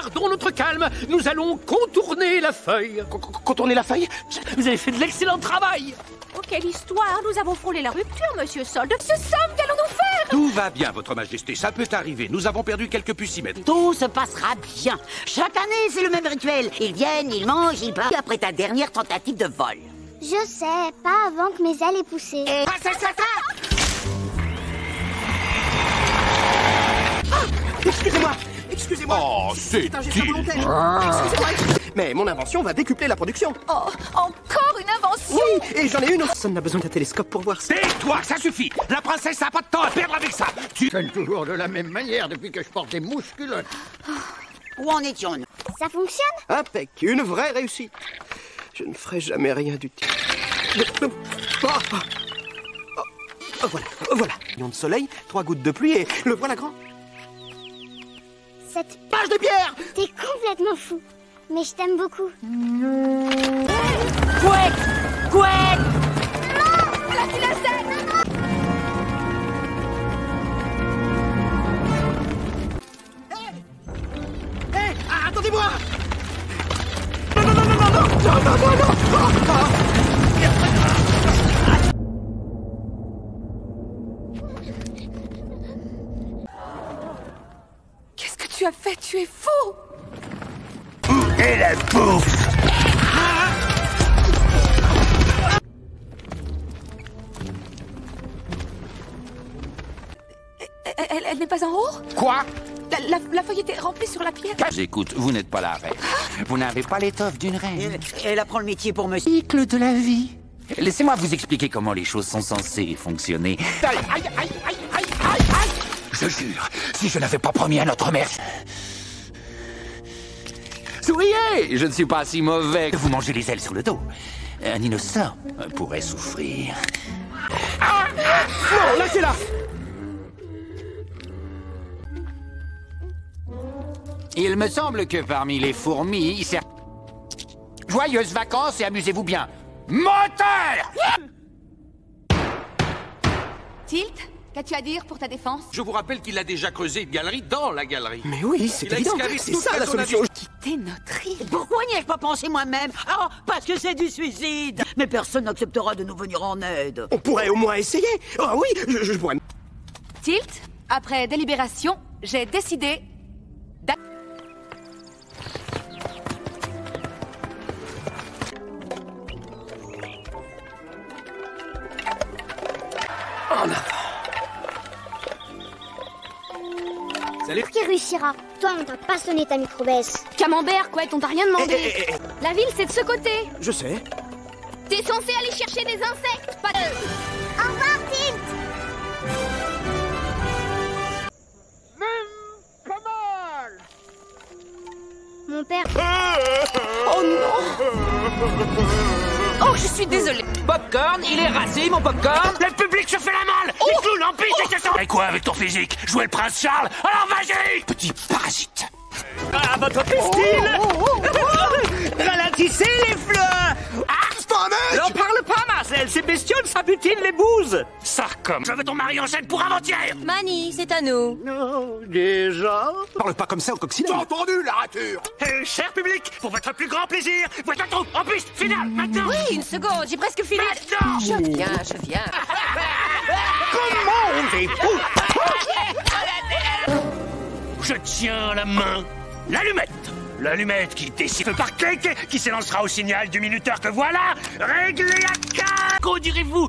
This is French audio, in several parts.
gardons notre calme. Nous allons contourner la feuille. Contourner la feuille? Vous avez fait de l'excellent travail. Oh, quelle histoire! Nous avons frôlé la rupture, monsieur Solde. Monsieur Sam, qu'allons-nous faire? Tout va bien, votre majesté, ça peut arriver. Nous avons perdu quelques pucimètres. Tout se passera bien. Chaque année, c'est le même rituel. Ils viennent, ils mangent, ils partent après ta dernière tentative de vol. Je sais, pas avant que mes ailes aient poussé. Et... Excusez-moi. Excusez-moi. Oh, c'est un geste involontaire. Excusez-moi. Mais mon invention va décupler la production. Oh, encore une invention! Oui, et j'en ai une. Personne n'a besoin d'un télescope pour voir ça. Tais-toi, ça suffit. La princesse n'a pas de temps à perdre avec ça. Tu Je traîne toujours de la même manière depuis que je porte des mouches-culottes. Où en étions-nous? Ça fonctionne? Impec, une vraie réussite. Je ne ferai jamais rien d'utile. Voilà. Rayon de soleil, 3 gouttes de pluie et le voilà grand. Cette Page de bière. T'es complètement fou. Mais je t'aime beaucoup. Couette! Couette! Là, tu la sais! Hé, attendez-moi. Qu'est-ce que tu as fait? Tu es fou! et la bouffe. Elle n'est pas en haut? Quoi? La feuille était remplie sur la pierre. J'écoute, vous n'êtes pas la reine. Vous n'avez pas l'étoffe d'une reine. Elle apprend le métier pour monsieur. Cycle de la vie. Laissez-moi vous expliquer comment les choses sont censées fonctionner. Aïe, aïe, aïe, aïe, aïe, aïe, aïe. Je jure, si je n'avais pas promis à notre mère... Souriez, je ne suis pas si mauvais. Vous mangez les ailes sur le dos. Un innocent pourrait souffrir. Ah non, lâchez-la. Il me semble que parmi les fourmis, c'est... Joyeuses vacances et amusez-vous bien. Moteur! Tilt, qu'as-tu à dire pour ta défense? Je vous rappelle qu'il a déjà creusé une galerie dans la galerie. Mais oui, c'est Il a évident. excavé C'est tout ça à la son solution. Quitter notre île. Pourquoi n'y ai-je pas pensé moi-même? Ah, parce que c'est du suicide. Mais personne n'acceptera de nous venir en aide. On pourrait au moins essayer. Ah oui, je pourrais... Tilt, après délibération, j'ai décidé... En avant. Salut. Qui réussira? Toi, on t'a pas sonné ta micro-baisse. Camembert, quoi, on t'a rien demandé. La ville, c'est de ce côté. Je sais. T'es censé aller chercher des insectes, pas de... Au revoir, Tilt. Mon père... Oh non! Oh, je suis désolée. Popcorn, il est rasé, mon popcorn. Le public se fait la malle. Les clowns en piste et se sont... Et quoi avec ton physique? Jouer le prince Charles? Alors vas-y! Petit parasite. À votre pistil. Ralentissez les fleurs. N'en parle pas, Marcel. Ces bestioles, ça butine les bouses. Ça comme je veux ton mari en chaîne pour avant-hier. Mani, c'est à nous. Déjà. Parle pas comme ça au coccinelle. Entendu la rature. Cher public, pour votre plus grand plaisir, votre troupe en piste finale maintenant. Oui, une seconde, j'ai presque fini. Maintenant. Je viens. Comment osez-vous? Je tiens la main. L'allumette. L'allumette qui décide par clic, qui s'élancera au signal du minuteur que voilà, réglé à 4. Qu'en direz-vous?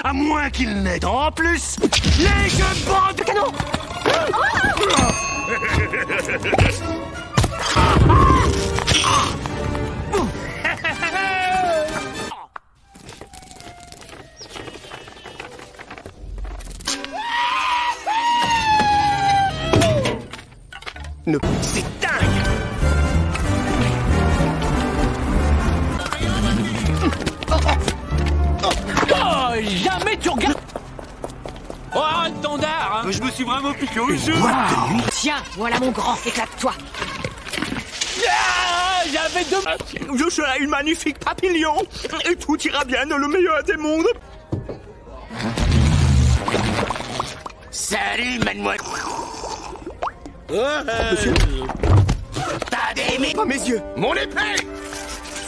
À moins qu'il n'ait en plus les jeux bandes de canon. C'est dingue. Oh, jamais tu regardes. Oh, arrête ton dard, hein. Je me suis vraiment piqué au jeu. Tiens, voilà mon grand, éclate-toi. Ah, j'avais deux... Je serai une magnifique papillon. Et tout ira bien dans le meilleur des mondes. Salut, mademoiselle. Monsieur. Mais pas mes yeux. Mon épée!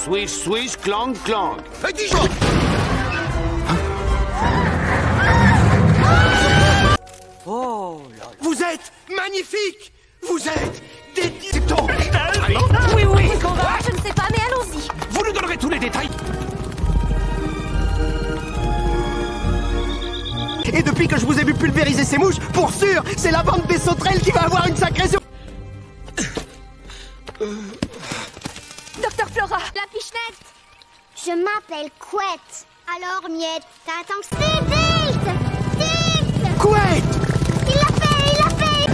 Swish, swish, clang, clang. Petit jour! Oh là là. Vous êtes magnifique. Vous êtes des titans. Oui, oui. Je ne sais pas, mais allons-y. Vous nous donnerez tous les détails. Et depuis que je vous ai vu pulvériser ces mouches, pour sûr, c'est la bande des sauterelles qui va avoir une sacrée sur... Docteur Flora. La pichenette. Je m'appelle Couette. Alors, Miette, t'attends que c'est Tilt. Tilt. Couette. Il l'a fait, il l'a fait.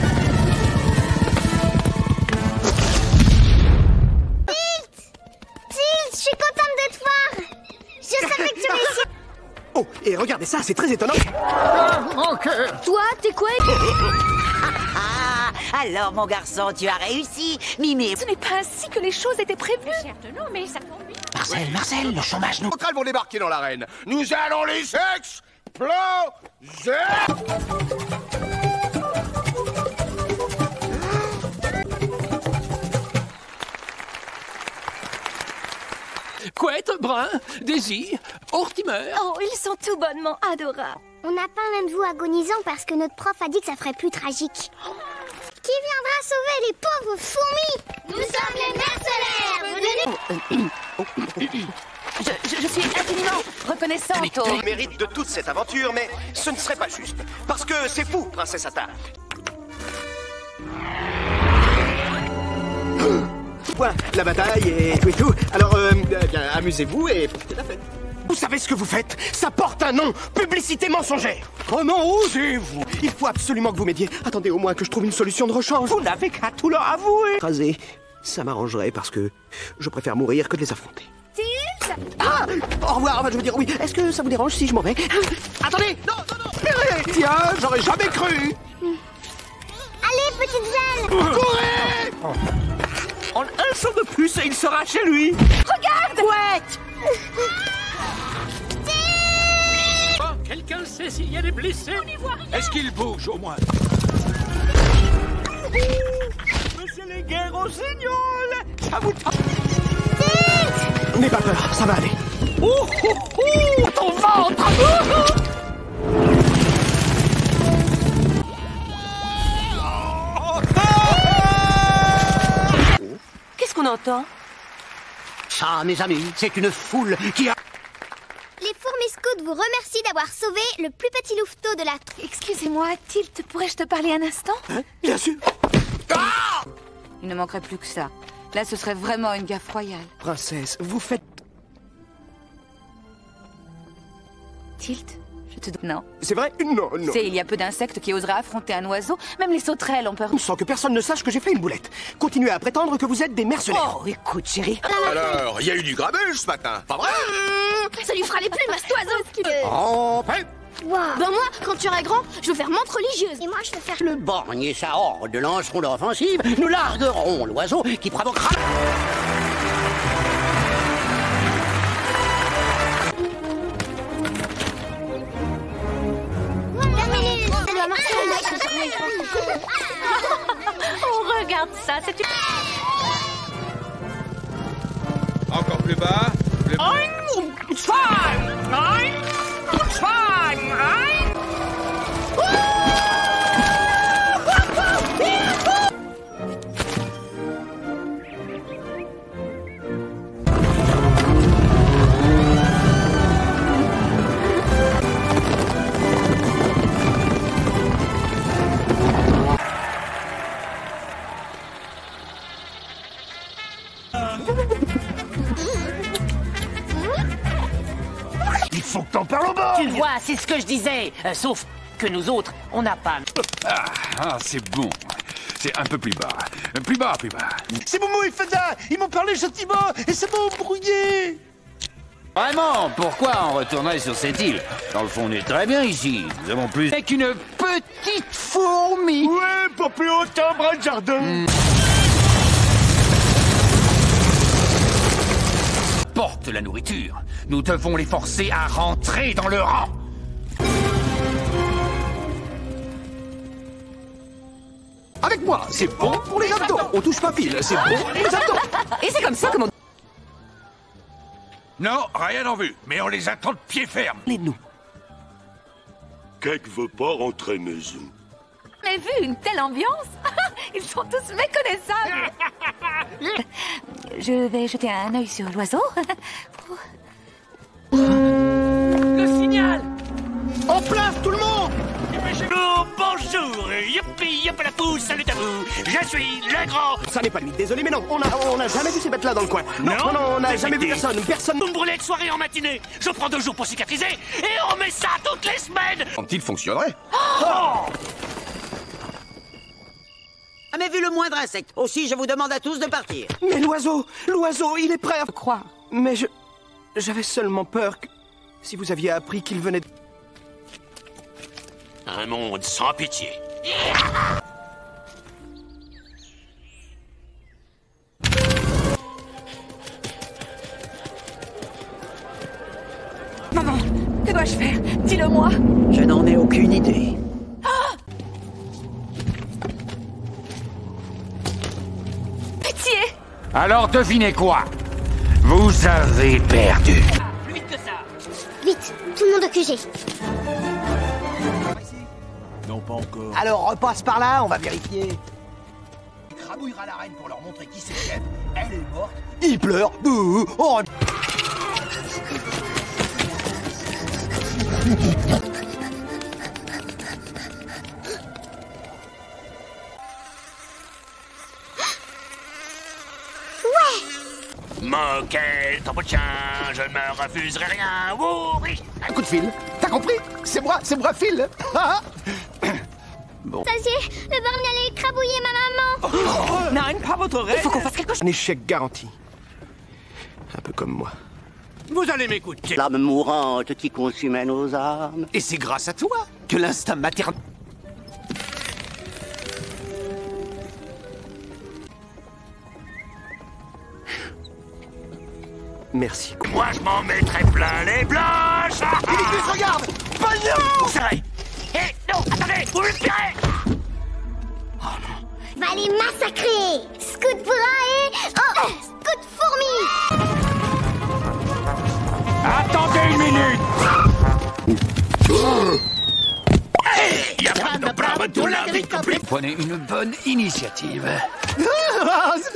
Tilt. Tilt, je suis contente de te voir. Je savais que tu réussirais. Oh, et regardez ça, c'est très étonnant. Mon cœur. Toi, t'es quoi? Alors, mon garçon, tu as réussi. Mimi. Ce n'est pas ainsi que les choses étaient prévues. Certes non, mais ça tombe bien. Marcel, le chômage nous... Les sauterelles vont débarquer dans l'arène. Nous allons les exploser! Couette, Brun, Daisy, Ortimer. Oh, ils sont tout bonnement adorables. On a peint l'un de vous agonisant parce que notre prof a dit que ça ferait plus tragique. Qui viendra sauver les pauvres fourmis? Nous sommes les mercenaires. Je suis infiniment reconnaissante au... Le mérite de toute cette aventure, mais ce ne serait pas juste. Parce que c'est fou, princesse Atta. Voilà, la bataille et tout et tout. Alors, bien, amusez-vous et profitez de la fête. Vous savez ce que vous faites? Ça porte un nom, publicité mensongère. Comment osez-vous? Il faut absolument que vous m'aidiez. Attendez au moins que je trouve une solution de rechange. Vous n'avez qu'à tout leur avouer. Écrasé, ça m'arrangerait parce que je préfère mourir que de les affronter. Ah, au revoir, enfin, je veux dire, oui. Est-ce que ça vous dérange si je m'en vais? Attendez, non, non, non. Espérez. Tiens, j'aurais jamais cru. Allez, petites ailes. Courez. En un jour de plus, et il sera chez lui. Regarde! Couette. Quelqu'un sait s'il y a des blessés? Est-ce qu'il bouge au moins? Monsieur les guerres aux signoles. Ça vous tente? N'aie pas peur, ça va aller. Oh, oh, oh, ton ventre! Qu'est-ce qu'on entend? Ça, mes amis, c'est une foule qui a... Les fourmis scouts vous remercient d'avoir sauvé le plus petit louveteau de la... Excusez-moi, Tilt, pourrais-je te parler un instant? Bien sûr. Il ne manquerait plus que ça. Là, ce serait vraiment une gaffe royale. Princesse, vous faites... Tilt, je te donne... Non. C'est vrai? Non, non. C'est, il y a peu d'insectes qui oseraient affronter un oiseau. Même les sauterelles ont peur. Sans que personne ne sache que j'ai fait une boulette. Continuez à prétendre que vous êtes des mercenaires. Oh, écoute, chérie. Alors, il y a eu du grabuge ce matin, pas vrai? Ça lui fera les plumes à cet oiseau. En paix. Wow. Ben moi, quand tu seras grand, je veux faire montre religieuse. Et moi, je veux faire... Le borgne et sa horde lanceront l'offensive. Nous larguerons l'oiseau qui provoquera... Oh, regarde ça, c'est une... Encore plus bas. Plus bas. Il faut que t'en parles au bord. Tu vois, c'est ce que je disais. Sauf que nous autres, on n'a pas... C'est bon. C'est un peu plus bas. Plus bas, plus bas. C'est Momo et Fada. Ils m'ont parlé gentiment et ça m'a embrouillé. Vraiment, pourquoi on retournerait sur cette île? Dans le fond, on est très bien ici. Nous avons plus qu'une petite fourmi. Ouais, pas plus haut qu'un bras de jardin. Porte la nourriture. Nous devons les forcer à rentrer dans le rang. Avec moi, c'est bon pour les abdos. On touche pas pile, c'est bon pour les abdos. Et c'est comme ça que mon... Non, rien en vue, mais on les attend de pied ferme. Les nous. Kek veut pas rentrer maison. Mais vu une telle ambiance, ils sont tous méconnaissables. Je vais jeter un œil sur l'oiseau. Le signal. En place, tout le monde. Bonjour, youpi, yop la pouce, salut à vous. Je suis le grand. Ça n'est pas lui, désolé, mais non, on a jamais vu ces bêtes-là dans le coin. Non, on n'a jamais vu personne. Vous me brûlez de soirée en matinée. Je prends 2 jours pour cicatriser et on met ça toutes les semaines. Quand il fonctionnerait. Jamais vu le moindre insecte. Aussi, je vous demande à tous de partir. Mais l'oiseau, il est prêt à Croire. Mais j'avais seulement peur que... Si vous aviez appris qu'il venait de... Un monde sans pitié. Maman, que dois-je faire? Dis-le-moi. Je n'en ai aucune idée. Pitié! Alors devinez quoi? Vous avez perdu. Plus vite que ça. Vite, tout le monde au QG. Non, pas encore. Alors repasse par là, on va vérifier. Il crabouillera la reine pour leur montrer qui c'est qu'elle. Elle est morte. Il pleure. Oh. Moquette, ton chien, je ne me refuserai rien. Oui. Un coup de fil. T'as compris? C'est moi, Phil. Bon. Ça y est, le barnier allait écrabouiller ma maman. Nein, pas votre rêve. Il faut qu'on fasse quelque chose. Un échec garanti. Un peu comme moi. Vous allez m'écouter. L'âme mourante qui consumait nos âmes. Et c'est grâce à toi que l'instinct maternel... Merci. Moi, je m'en mettrai plein les blanches. Philippe, regarde! Pognon! Vous serez. Hé, non, attendez, vous me tirez. Va les massacrer. Scout brun et... Oh, scout fourmi. Attendez une minute. Prenez une bonne initiative.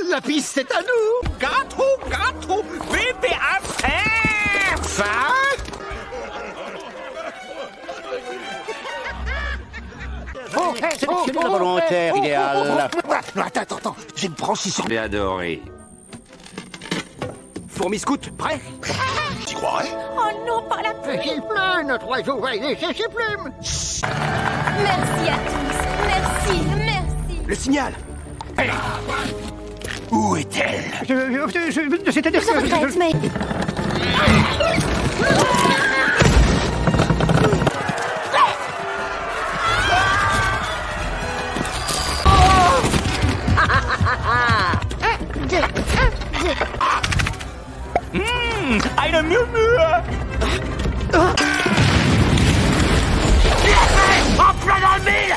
La piste, c'est à nous! Gâteau, bébé à faire. Sélectionnez le volontaire idéal. Attends, j'ai une franchise sur... J'ai adoré. Fourmi scout, prêt? T'y croirais? Oh non, pas la pluie. S'il pleut, notre oiseau va y laisser ses plumes. Merci à tous. Merci. Le signal! Où est-elle? C'est-à-dire Je regrette, mais... Eine Murmure. En plein dans le mille.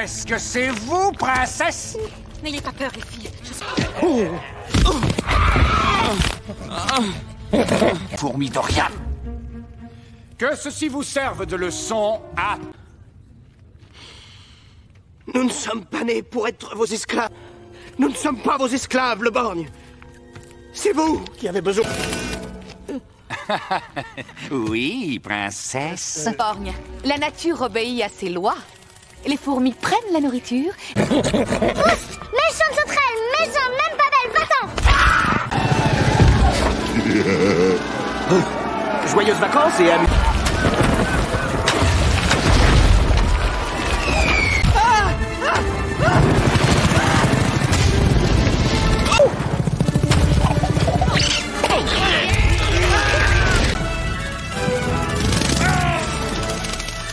Est-ce que c'est vous, princesse? N'ayez pas peur, les filles. Fourmi Dorian. Que ceci vous serve de leçon à... Nous ne sommes pas nés pour être vos esclaves. Nous ne sommes pas vos esclaves, le borgne. C'est vous qui avez besoin... Oui, princesse. Borgne, la nature obéit à ses lois. Les fourmis prennent la nourriture. Méchante sauterelle, méchante, même pas belle, va-t'en. Joyeuses vacances et amis.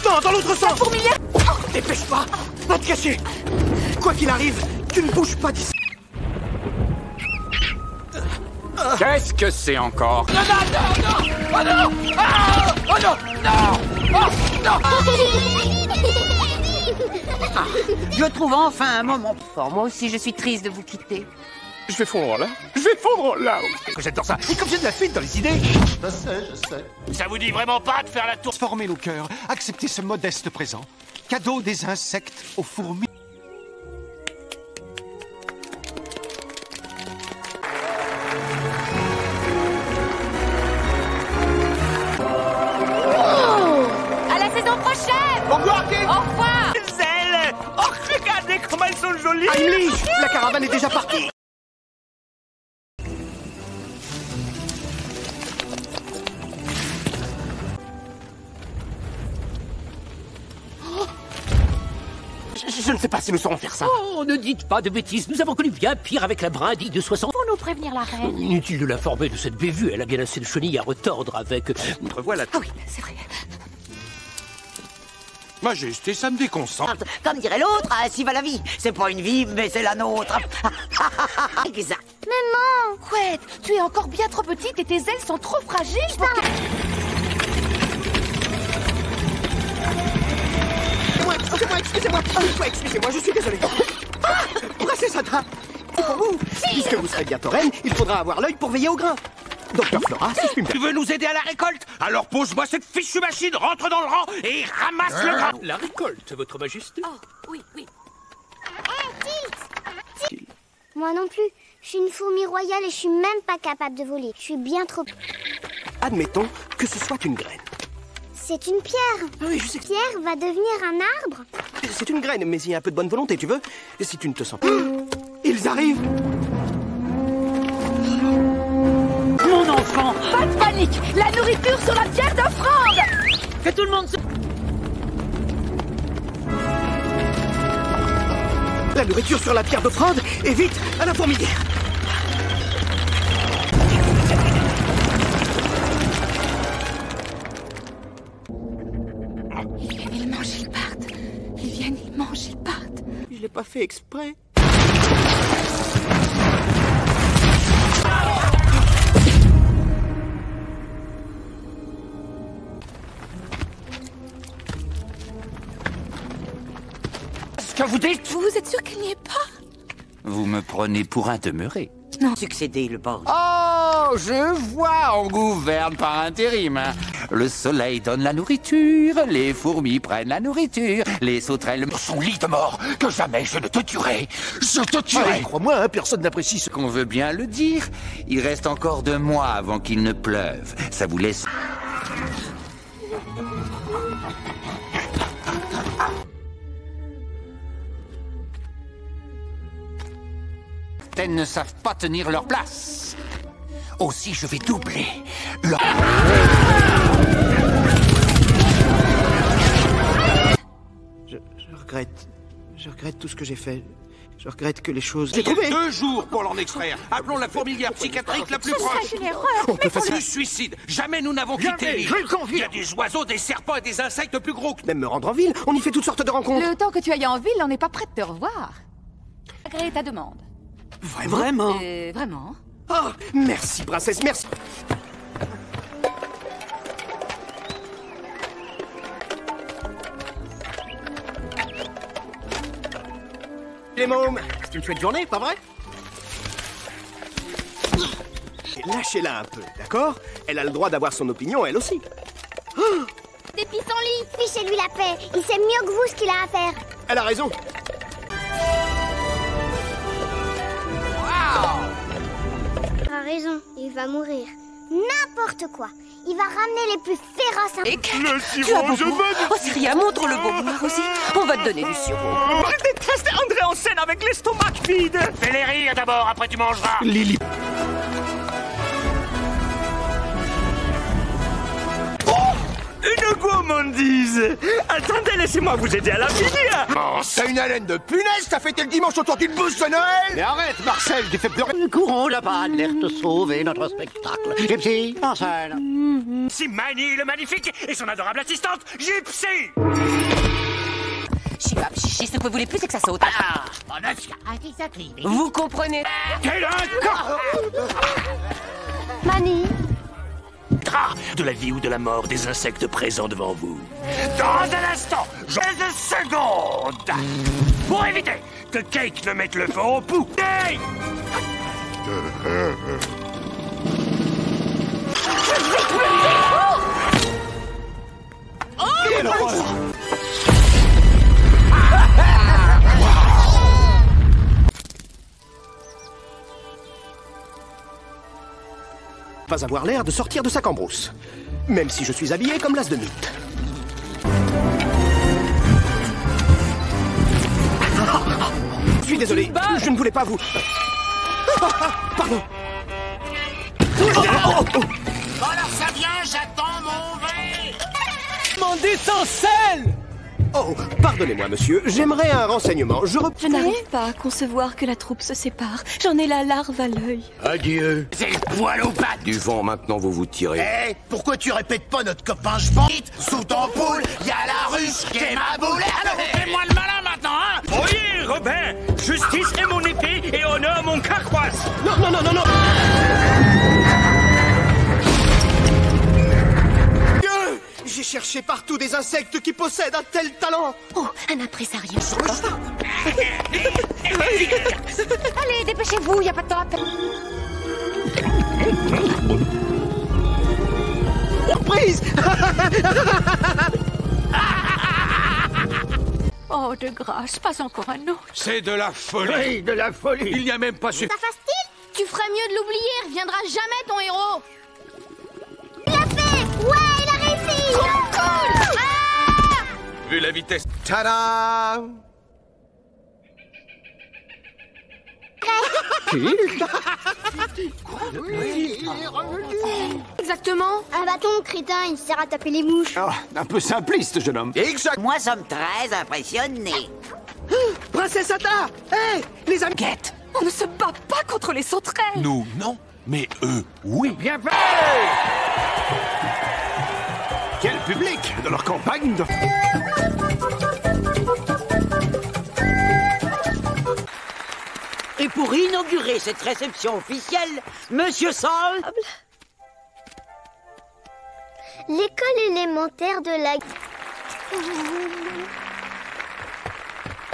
Non, dans l'autre sens. Fourmilière. Dépêche-toi. Va te cacher. Quoi qu'il arrive, tu ne bouges pas d'ici. Qu'est-ce que c'est encore? Non, non, non, non. Oh non. Ah, oh non, non. Je trouve enfin un moment. Bon, moi aussi, je suis triste de vous quitter. Je vais fondre là. Je vais fondre là. Que j'adore ça. Et comme j'ai de la fuite dans les idées. Je sais. Ça vous dit vraiment pas de faire la tour? Former nos cœurs, accepter ce modeste présent. Cadeau des insectes aux fourmis. À la saison prochaine. Au revoir, Kate. Au revoir. Les ailes. Oh, regardez comment elles sont jolies. Heimlich, la caravane est déjà partie. Je ne sais pas si nous saurons faire ça. Oh, ne dites pas de bêtises. Nous avons connu bien pire avec la brindille de 60. Pour nous prévenir la reine. Inutile de l'informer de cette bévue. Elle a bien assez de chenilles à retordre avec... Voilà. Ah oui, c'est vrai. Majesté, ça me déconcentre. Comme dirait l'autre, ainsi va la vie. C'est pas une vie, mais c'est la nôtre. Exact. Maman. Couette, tu es encore bien trop petite et tes ailes sont trop fragiles pour que... Excusez-moi, je suis désolé. Princesse Adra, c'est pour vous. Puisque vous serez bientôt reine, il faudra avoir l'œil pour veiller au grain. Docteur Flora, si je puis me Tu veux nous aider à la récolte? Alors pose-moi cette fichue machine, rentre dans le rang et ramasse le grain. La récolte, votre majesté. Oh, oui, oui. Moi non plus. Je suis une fourmi royale et je suis même pas capable de voler. Je suis bien trop... Admettons que ce soit une graine. C'est une pierre. Oui, je sais. Pierre va devenir un arbre. C'est une graine, mais il y a un peu de bonne volonté, tu veux? Et si tu ne te sens pas... Ils arrivent. Mon enfant. Pas de panique. La nourriture sur la pierre d'offrande. Que tout le monde se... La nourriture sur la pierre d'offrande, et vite, à la fourmilière. Ils mangent, ils partent. Ils viennent, ils mangent, ils partent. Je l'ai pas fait exprès. Ce que vous dites? Vous êtes sûr qu'il n'y est pas? Vous me prenez pour un demeuré. Non. Succéder, le pauvre. Oh, je vois, on gouverne par intérim. Hein. Le soleil donne la nourriture, les fourmis prennent la nourriture, les sauterelles... Son lit de mort, que jamais je ne te tuerai. Je te tuerai. Crois-moi, hein, personne n'apprécie ce... Qu'on veut bien le dire, il reste encore 2 mois avant qu'il ne pleuve. Ça vous laisse... Certaines ne savent pas tenir leur place. Aussi, je vais doubler leur... Je regrette tout ce que j'ai fait. Je regrette que les choses... J'ai trouvé 2 jours pour l'en extraire. Appelons la fourmilière psychiatrique la plus proche. C'est une erreur. On peut faire ça. Du suicide. Jamais nous n'avons quitté l'île. Il y a des oiseaux, des serpents et des insectes plus gros que... Même me rendre en ville, on y fait toutes sortes de rencontres. Le temps que tu ailles en ville, on n'est pas prêt de te revoir. Agréer ta demande. Vraiment? Vraiment? Oh, merci, princesse, merci. Les mômes, c'est une chouette journée, pas vrai? Lâchez-la un peu, d'accord? Elle a le droit d'avoir son opinion, elle aussi. Des pissenlits. Fichez-lui la paix. Il sait mieux que vous ce qu'il a à faire. Elle a raison. Il a raison. Il va mourir. N'importe quoi. Il va ramener les plus féroces... Et Le sirop, je veux... Oh, c'est rien, montre le beau bout aussi. On va te donner du sirop. Je déteste André en scène avec l'estomac vide. Fais-les rire d'abord, après tu mangeras. Lily. Une gourmandise. Attendez, laissez-moi vous aider à la finir. T'as une haleine de punaise, t'as fêté le dimanche autour d'une bouche de Noël. Mais arrête, Marcel, tu fais pleurer. Nous courons là-bas, l'air de sauver notre spectacle. Gypsy, en scène. Si Manny le magnifique et son adorable assistante, Gypsy. Chibab, chichi, ce que vous voulez plus, c'est que ça saute. Vous comprenez? Quel encore? Manny. décidera de la vie ou de la mort des insectes présents devant vous. Dans un instant, 15 secondes pour éviter que Cake ne mette le feu au poux. Hey! Quelle horreur! Pas avoir l'air de sortir de sa cambrousse, même si je suis habillé comme l'as de mythe. Je suis désolé, je ne voulais pas vous... Pardon. Alors ça vient, j'attends mon verre. Demandez sans sel. Oh, pardonnez-moi, monsieur, j'aimerais un renseignement. Je n'arrive pas à concevoir que la troupe se sépare. J'en ai la larve à l'œil. Adieu. C'est le poil aux pattes. Du vent, maintenant vous vous tirez. Hé, pourquoi tu répètes pas notre copain Jbandit? Sous ton poule, y a la ruche qui est ma boule. Alors fais-moi le malin maintenant, hein. Oyez, Robin, justice est mon épée et honneur mon carquoise. Non, non, non, non, non. J'ai cherché partout des insectes qui possèdent un tel talent. Oh, un impresario. Allez, dépêchez-vous, y a pas de temps à perdre. Surprise. Oh, de grâce, pas encore un autre. C'est de la folie. Oui, de la folie. Il n'y a même pas su... Ça fasse-t-il? Tu ferais mieux de l'oublier, il reviendra jamais ton héros. Il l'a fait. Ouais, il a réussi. Cool. Vu la vitesse... Tada! Exactement. Un bâton, crétin, il sert à taper les mouches. Oh, un peu simpliste, jeune homme. Exact. Moi, sommes très impressionnés. Princesse Atta. Hé, les amis. Quête, on ne se bat pas contre les sauterelles. Nous, non. Mais eux, oui. Bien fait. Quel public de leur campagne de... Et pour inaugurer cette réception officielle, Monsieur Sol... L'école élémentaire de la...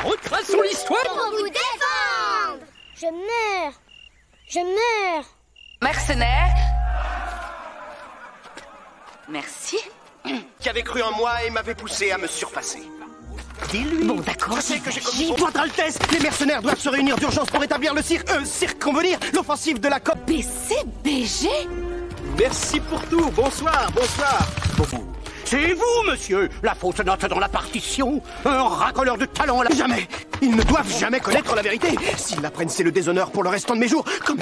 Retraçons l'histoire. Pour vous défendre. Je meurs. Je meurs. Mercenaire. Merci. Qui avait cru en moi et m'avait poussé à me surpasser. Dis-lui. Bon, d'accord. Je sais que j'ai commis... Votre Altesse, les mercenaires doivent se réunir d'urgence pour établir le cirque, on veut dire, l'offensive de la COP. BCBG. Merci pour tout. Bonsoir, bonsoir. C'est vous, monsieur, la fausse note dans la partition. Un racoleur de talent, là. Jamais. Ils ne doivent jamais connaître la vérité. S'ils l'apprennent, c'est le déshonneur pour le restant de mes jours. Comme...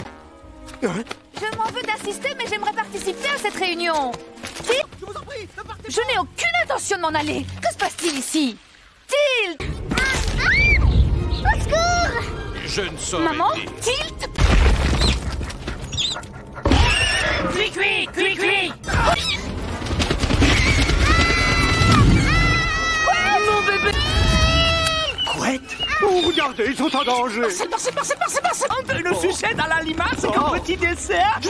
Je m'en veux d'assister, mais j'aimerais participer à cette réunion. Je vous en prie, ne partez pas. Je n'ai aucune intention de m'en aller. Que se passe-t-il ici? Tilt! Au secours! Je ne saurais Maman? dire. Tilt! Cui, cui, cui, cui. Mon bébé! Couette. Oh, regardez, ils sont en danger. C'est passé. Une sucette à la limace comme petit dessert. Je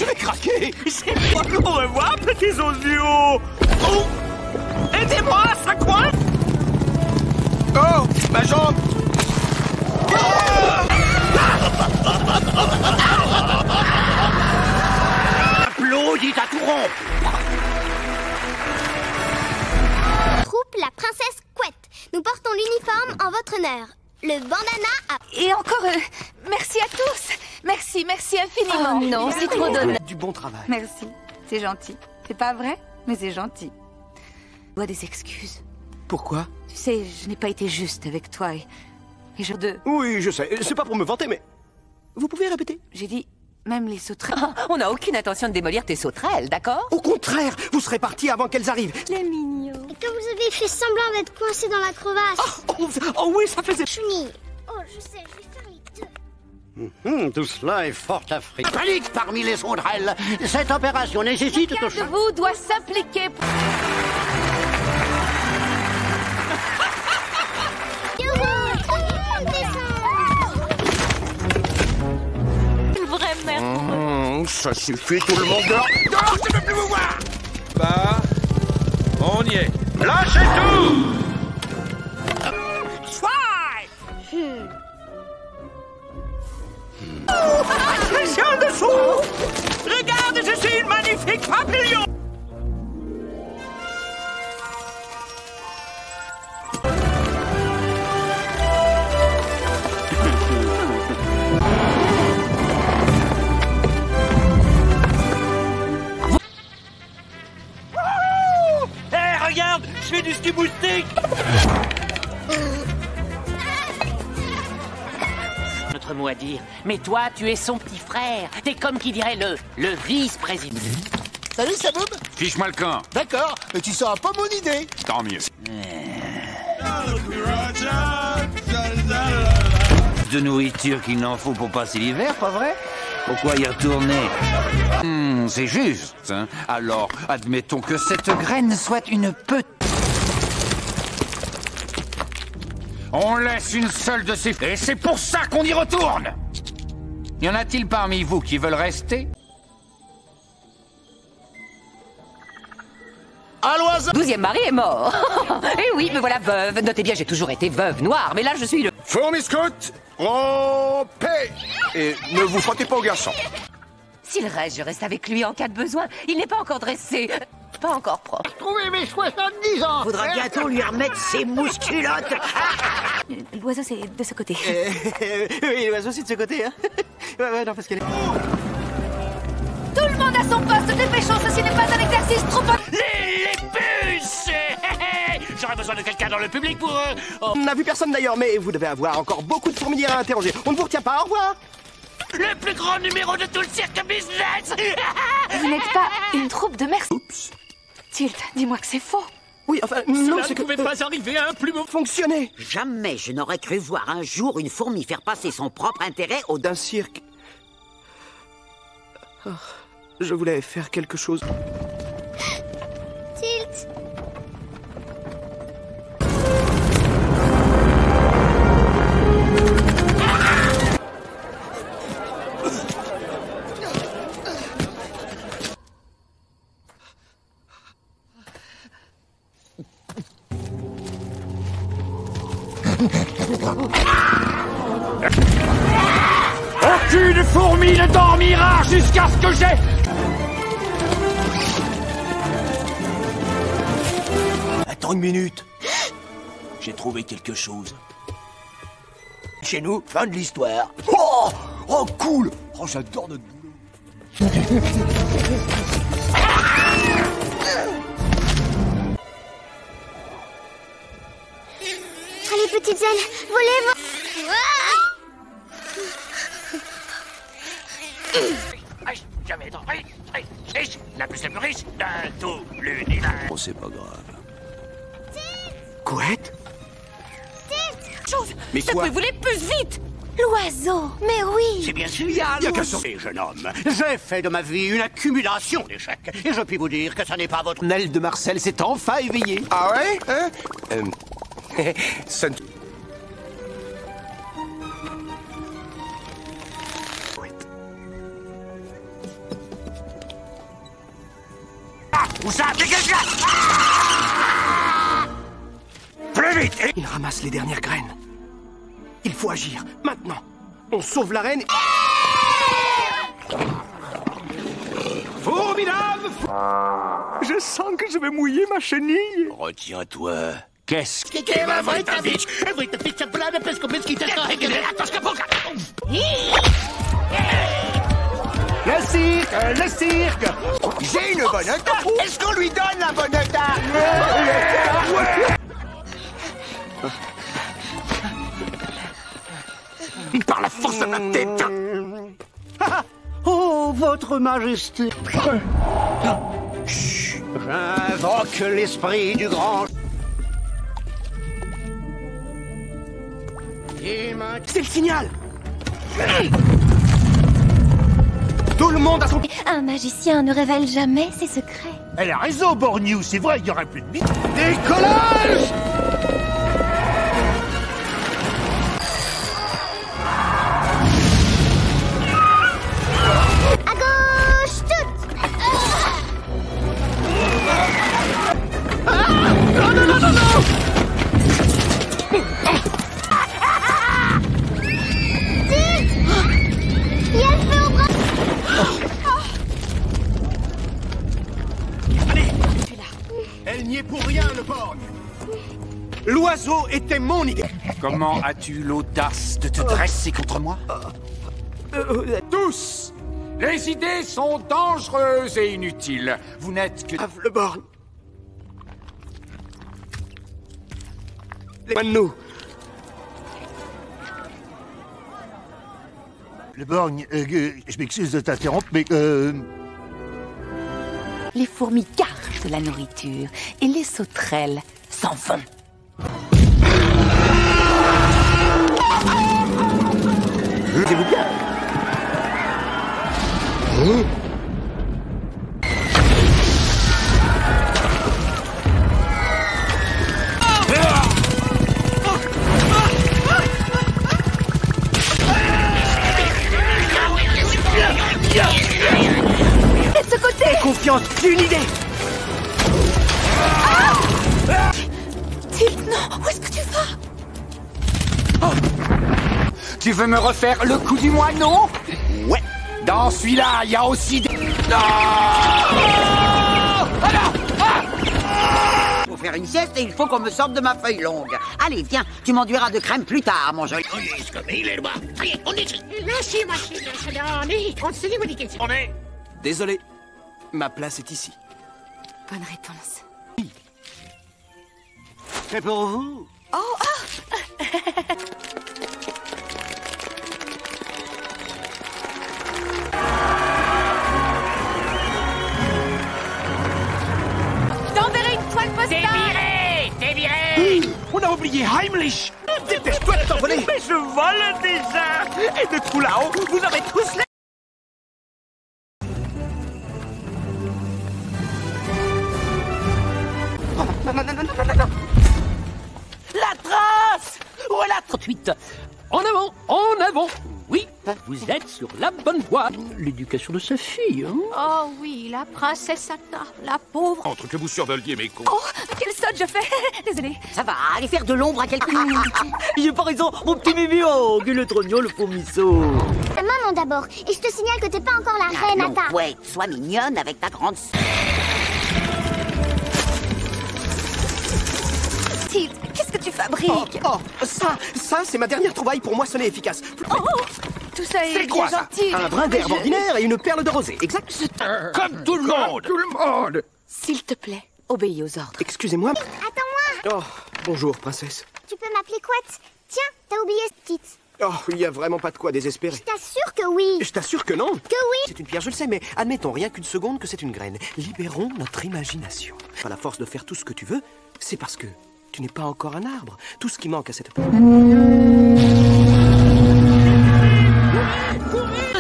vais craquer. C'est moi. Au revoir, petits osios. Oh. Aidez-moi, ça coince. Oh, ma jambe. Applaudis à tout rompre. Troupe la princesse Couette. Nous portons l'uniforme en votre honneur. Le bandana à... Et encore, merci à tous. Merci infiniment. Oh non, c'est trop d'honneur. Du bon travail. Merci. C'est gentil. C'est pas vrai, mais c'est gentil. Je dois des excuses. Pourquoi? Tu sais, je n'ai pas été juste avec toi et je... Oui, je sais. C'est pas pour me vanter, mais... Vous pouvez répéter? J'ai dit, même les sauterelles... On n'a aucune intention de démolir tes sauterelles, d'accord? Au contraire, vous serez partis avant qu'elles arrivent. Les mignons. Et quand vous avez fait semblant d'être coincé dans la crevasse. Oh oui, ça faisait... Chouni. Oh, je sais, je vais faire les deux. Tout cela est fort affreux. Panique parmi les sauterelles. Cette opération nécessite... Chacun de vous doit s'impliquer. Bon, ça suffit, tout le monde dehors. Dehors, je ne veux plus vous voir. Bah, on y est. Lâchez tout. Attention dessous! Regarde, je suis une magnifique papillon! Hé, regarde, je fais du ski moustique. Notre mot à dire. Mais toi, tu es son petit frère. T'es comme qui dirait le vice-président. Salut, Saboub. Fiche-moi le camp. D'accord, mais tu sors pas mon idée. Tant mieux. De nourriture qu'il n'en faut pour passer l'hiver, pas vrai? Pourquoi y retourner? C'est juste, hein. Alors, admettons que cette graine soit une petite... On laisse une seule de ces... Et c'est pour ça qu'on y retourne! Y en a-t-il parmi vous qui veulent rester? À l'oiseau! 12e mari est mort. Eh oui, me voilà veuve. Notez bien, j'ai toujours été veuve noire, mais là, je suis le... Fourmi Scout, en paix. Et ne vous frottez pas aux garçons. S'il reste, je reste avec lui en cas de besoin. Il n'est pas encore dressé. Pas encore propre. Trouvé mes 70 ans. Faudra bientôt lui remettre ses mousculottes. L'oiseau, c'est de ce côté. Oui, l'oiseau, c'est de ce côté, hein. Ouais, non, parce qu'elle est... Tout le monde à son poste, dépêchons, ceci n'est pas un exercice trop... Les puces. J'aurais besoin de quelqu'un dans le public pour... On n'a vu personne d'ailleurs, mais vous devez avoir encore beaucoup de fourmilières à interroger. On ne vous retient pas, au revoir. Le plus grand numéro de tout le cirque business. Vous n'êtes pas une troupe de mercenaires. Oups. Tilt, dis-moi que c'est faux. Oui, enfin, non, c'est que... Cela ne pouvait pas arriver à un plus beau... Fonctionner. Jamais je n'aurais cru voir un jour une fourmi faire passer son propre intérêt au... D'un cirque. Oh, je voulais faire quelque chose. Tilt. Aucune fourmi ne dormira jusqu'à ce que j'ai... Attends une minute. J'ai trouvé quelque chose. Chez nous, fin de l'histoire. Oh, oh cool. Oh, j'adore notre boulot. Allez, petites ailes, volez, Jamais trop riche, la plus riche de tout l'univers. Oh, c'est pas grave. Couette? Chose, Mais quoi? secouez-vous les puces, vite! L'oiseau, mais oui! C'est bien sûr. Il y a qu'à sauver, jeune homme. J'ai fait de ma vie une accumulation d'échecs. Et je puis vous dire que ça n'est pas votre... Nel de Marcel s'est enfin éveillé. Ah ouais? Hein? Ça ne... Où ça? Dégage là! Plus vite! Il ramasse les dernières graines. Il faut agir, maintenant. On sauve la reine. Formidable! Je sens que je vais mouiller ma chenille. Retiens-toi. Qu'est-ce que... Le cirque! Le cirque! J'ai une bonne attaque! Est-ce qu'on lui donne la bonne attaque? Par la force de ma tête. Oh, votre majesté. J'invoque l'esprit du grand... C'est le signal! Tout le monde a son... Un magicien ne révèle jamais ses secrets. Elle a raison, Borgnew, c'est vrai, il y aurait plus de mythes. Décollage! à gauche! pour rien, le borgne. L'oiseau était mon idée. Comment as-tu l'audace de te dresser contre moi? Tous! Les idées sont dangereuses et inutiles. Vous n'êtes que... Le borgne. Les de nous. Le borgne, je m'excuse de t'interrompre, mais Les fourmis gardent la nourriture et les sauterelles s'en vont. Vous bien. De ce côté! Confiance, j'ai une idée! Tilt, non! Où est-ce que tu vas? Tu veux me refaire le coup du moineau? Ouais. Dans celui-là, il y a aussi des... Non! Pour faire une sieste, il faut qu'on me sorte de ma feuille longue. Allez, viens, tu m'enduiras de crème plus tard, mon joli. Désolé, ma place est ici. Bonne réponse. C'est pour vous. Je t'enverrai une toile postale! T'es viré! On a oublié Heimlich! Dépêche-toi de t'envoler! Mais je vole déjà! Et de tout là-haut, vous avez tous les... La trace! Voilà 38. En avant, en avant. Oui, vous êtes sur la bonne voie. L'éducation de sa fille, hein? Oh oui, la princesse Anna, la pauvre. Entre que vous survoliez mes cons. Oh, quelle saute je fais! Désolée. Ça va, allez faire de l'ombre à quelqu'un. J'ai pas raison, mon petit bébé, oh, que le trognon, le fourmisseau. Maman d'abord, et je te signale que t'es pas encore la reine, Non, Atta. ouais, sois mignonne avec ta grande sœur. Tilt, qu'est-ce que tu fabriques? Ça, c'est ma dernière trouvaille pour moissonner efficace. Tout ça est C'est quoi, bien ça? gentil. Un brin d'herbe ordinaire et une perle de rosée, exact? Comme tout le monde! Tout le monde! S'il te plaît, obéis aux ordres. Excusez-moi. Attends-moi. Oh, bonjour, princesse. Tu peux m'appeler Quat. Tiens, t'as oublié ce titre. Oh, il y a vraiment pas de quoi désespérer. Je t'assure que oui. Je t'assure que non. Que oui. C'est une pierre, je le sais, mais admettons rien qu'une seconde que c'est une graine. Libérons notre imagination. Par la force de faire tout ce que tu veux, c'est parce que tu n'es pas encore un arbre. Tout ce qui manque à cette...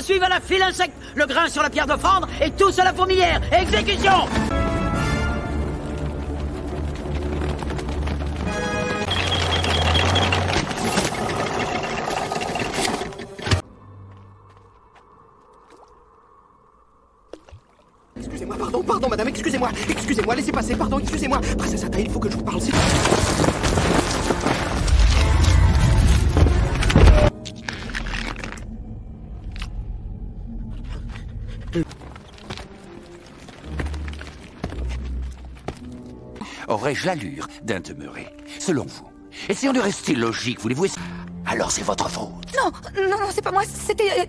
Suivez à la file insecte, le grain sur la pierre de fendre et tous à la fourmilière. Exécution! Excusez-moi, pardon, madame, excusez-moi, laissez passer, pardon, excusez-moi. Princesse Atta, il faut que je vous parle. Aurais-je l'allure d'un demeuré, selon vous? Essayons de rester logique, voulez-vous? Alors c'est votre faute. Non, c'est pas moi, c'était...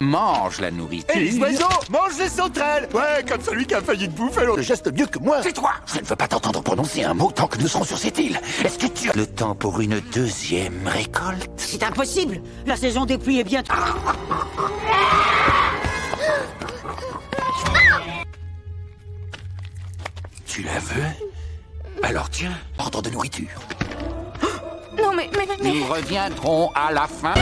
Mange la nourriture. Et les oiseaux, mange les sauterelles. Ouais, comme celui qui a failli te bouffer, le geste mieux que moi. C'est toi. Je ne veux pas t'entendre prononcer un mot tant que nous serons sur cette île. Est-ce que tu as le temps pour une deuxième récolte? C'est impossible. La saison des pluies est bientôt... Tu la veux? Alors tiens, ordre de nourriture. Non, mais... Nous reviendrons à la fin.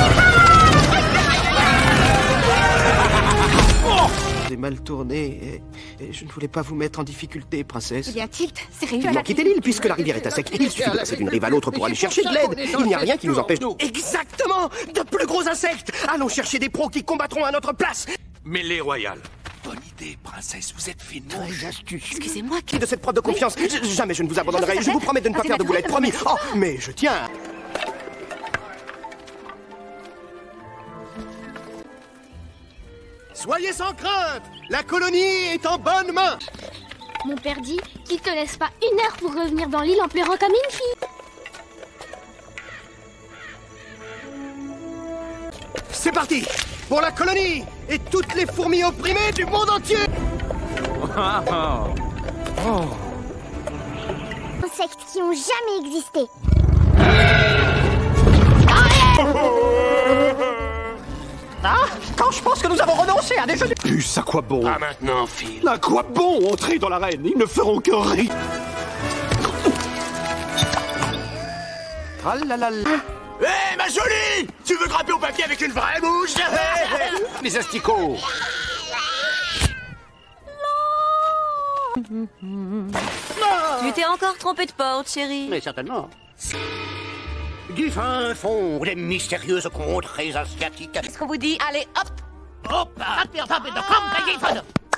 J'ai mal tourné et je ne voulais pas vous mettre en difficulté, princesse. Eh bien, Tilt, c'est réussi. Il doit quitter l'île puisque la rivière est à sec. Il suffit de passer d'une rive à l'autre pour aller chercher de l'aide. Il n'y a rien qui nous empêche... Exactement! De plus gros insectes! Allons chercher des pros qui combattront à notre place! Mêlée royale. Bonne idée, princesse, vous êtes finement astucieuse. Excusez-moi, De cette preuve de confiance, jamais je ne vous abandonnerai. Je vous promets de ne pas faire de boulettes, promis. Oh, mais je tiens. Soyez sans crainte, la colonie est en bonne main. Mon père dit qu'il te laisse pas une heure pour revenir dans l'île en pleurant comme une fille. C'est parti pour la colonie et toutes les fourmis opprimées du monde entier. Insectes qui ont jamais existé. Ah, quand je pense que nous avons renoncé à des jeux de... Plus, à quoi bon? Ah, maintenant, Phil. À quoi bon entrer dans l'arène? Ils ne feront que rire. Ah là là là. Hé, ma jolie! Tu veux grimper au papier avec une vraie mouche? Les asticots. Tu t'es encore trompé de porte, chérie. Mais certainement. Du fin fond des mystérieuses contrées asiatiques. Qu'est-ce qu'on vous dit? Allez, hop! Hop!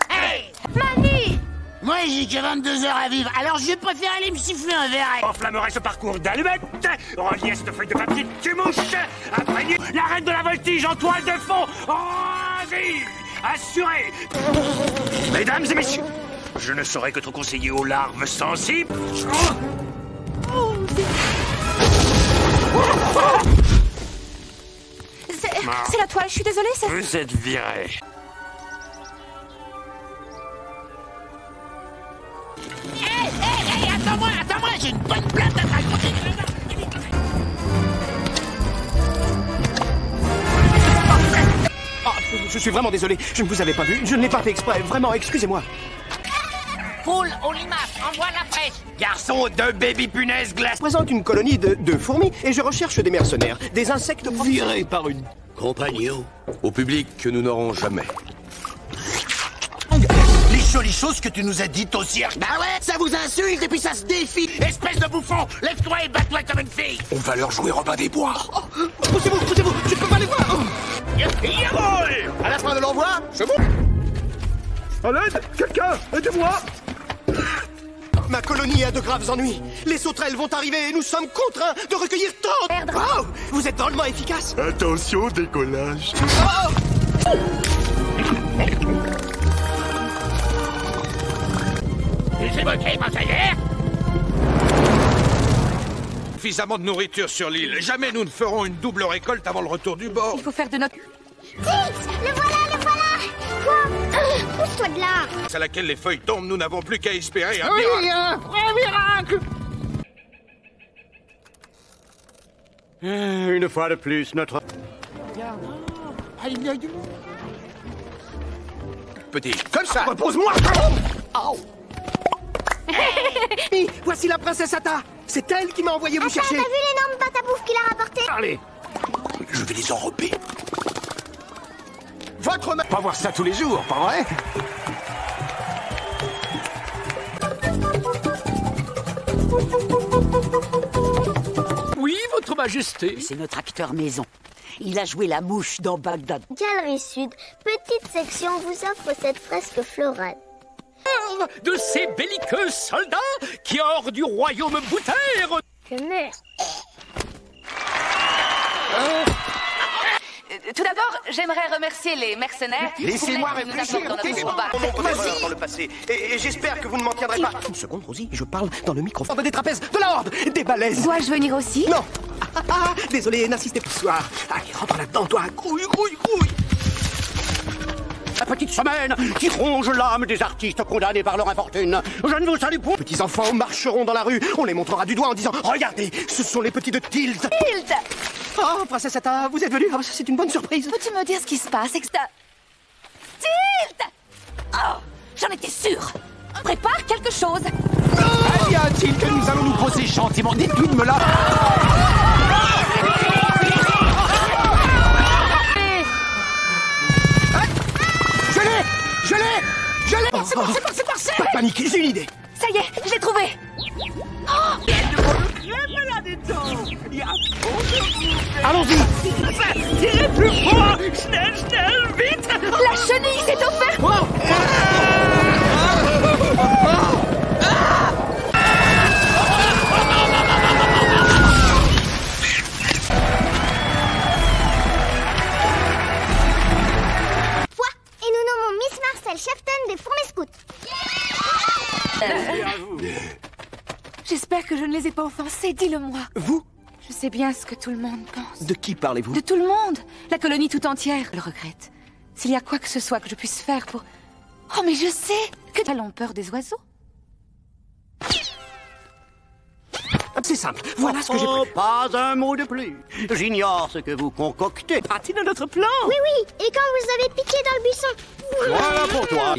Hey! Mamie! Moi, j'ai que 22 heures à vivre, alors je préfère aller me siffler un verre. Enflammerai ce parcours d'allumettes, relié à cette feuille de papier de mouche, imprégné la reine de la voltige en toile de fond, en vie, assuré. Mesdames et messieurs, je ne saurais que trop conseiller aux larves sensibles. C'est la toile, je suis désolée, c'est... Vous êtes viré. Hé, attends-moi, j'ai une bonne plate à te raconter. Oh, je suis vraiment désolé, je ne vous avais pas vu, je ne l'ai pas fait exprès, vraiment, excusez-moi. Poule au limace, envoie la fraîche. Garçon de baby punaise glace. Je présente une colonie de fourmis et je recherche des mercenaires, des insectes Virés par une... Compagnon. Au public que nous n'aurons jamais. Les jolies choses que tu nous as dites au cirque. Bah ouais, ça vous insulte et puis ça se défie. Espèce de bouffon, lève-toi et bats-toi comme une fille. On va leur jouer Robin des Bois. Poussez-vous, je ne peux pas les voir. À la fin de l'envoi, c'est bon. À l'aide! Quelqu'un! Aidez-moi! Ma colonie a de graves ennuis. Les sauterelles vont arriver et nous sommes contraints de recueillir tant... Oh, vous êtes drôlement efficace. Attention, décollage. C'est moqué, conseillère. Suffisamment de nourriture sur l'île. Jamais nous ne ferons une double récolte avant le retour du bord. Il faut faire de notre... Tix, le voilà. Quoi? Pousse-toi de là. À laquelle les feuilles tombent, nous n'avons plus qu'à espérer un Oui, miracle. un vrai miracle. Une fois de plus, notre... Petit. Comme ça. Repose-moi. Oh. Voici la princesse Atta. C'est elle qui m'a envoyé vous chercher. T'as vu l'énorme pâte à bouffe qu'il a rapporté? Allez! Je vais les enrober. Votre Pas voir ça tous les jours, pas vrai? Oui, votre majesté. C'est notre acteur maison. Il a joué la mouche dans Bagdad. Galerie Sud, petite section vous offre cette fresque florale. De ces belliqueux soldats qui, hors du royaume boutèrent... Que merde. Tout d'abord, j'aimerais remercier les mercenaires. Laissez-moi pour l'aide que nous réfléchir. apportent dans notre combat. Vas-y. Dans le passé. Et j'espère que vous ne m'en tiendrez pas. Une seconde, Rosie, je parle dans le microphone. Des trapèzes, de la horde, des balaises. Dois-je venir aussi? Non. Désolé, n'insistez pas ce soir. Allez, rentre là-dedans, toi. Grouille. La petite semaine qui ronge l'âme des artistes condamnés par leur infortune. Je ne vous salue point. Petits enfants marcheront dans la rue. On les montrera du doigt en disant « Regardez, ce sont les petits de Tilt !» Tilt! Oh, princesse Atta, vous êtes venue. Oh, c'est une bonne surprise. Peux-tu me dire ce qui se passe, Exta? Tilt! Oh, j'en étais sûre. Prépare quelque chose. Y a-t-il que nous allons nous poser gentiment? Dites-moi là. Je l'ai. C'est passé. Pas de panique, j'ai une idée. Ça y est, je l'ai trouvé. Allons-y. Tirez plus fort. Schnell, vite. La chenille s'est offerte. Et nous nommons Miss Marcel Chefton des Fourmis Scouts. vous. J'espère que je ne les ai pas offensés, dis-le-moi. Vous? Je sais bien ce que tout le monde pense. De qui parlez-vous? De tout le monde. La colonie tout entière le regrette. S'il y a quoi que ce soit que je puisse faire pour... Oh, mais je sais que nous avons peur des oiseaux. C'est simple, voilà ce que j'ai prévu. Pas un mot de plus. J'ignore ce que vous concoctez. Partie de notre plan. Oui, oui, et quand vous avez piqué dans le buisson. Voilà pour toi.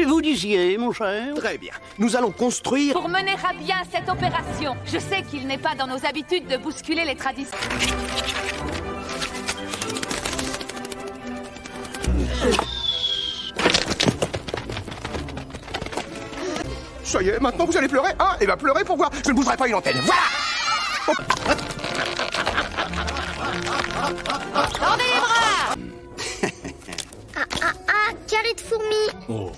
Vous disiez, mon cher? Très bien. Nous allons construire... Pour mener à bien cette opération, je sais qu'il n'est pas dans nos habitudes de bousculer les traditions. Ça y est, maintenant vous allez pleurer, hein? Et va pleurer pour voir. Je ne bougerai pas une antenne. Voilà! Tendez les bras! Carré de fourmis. Oh.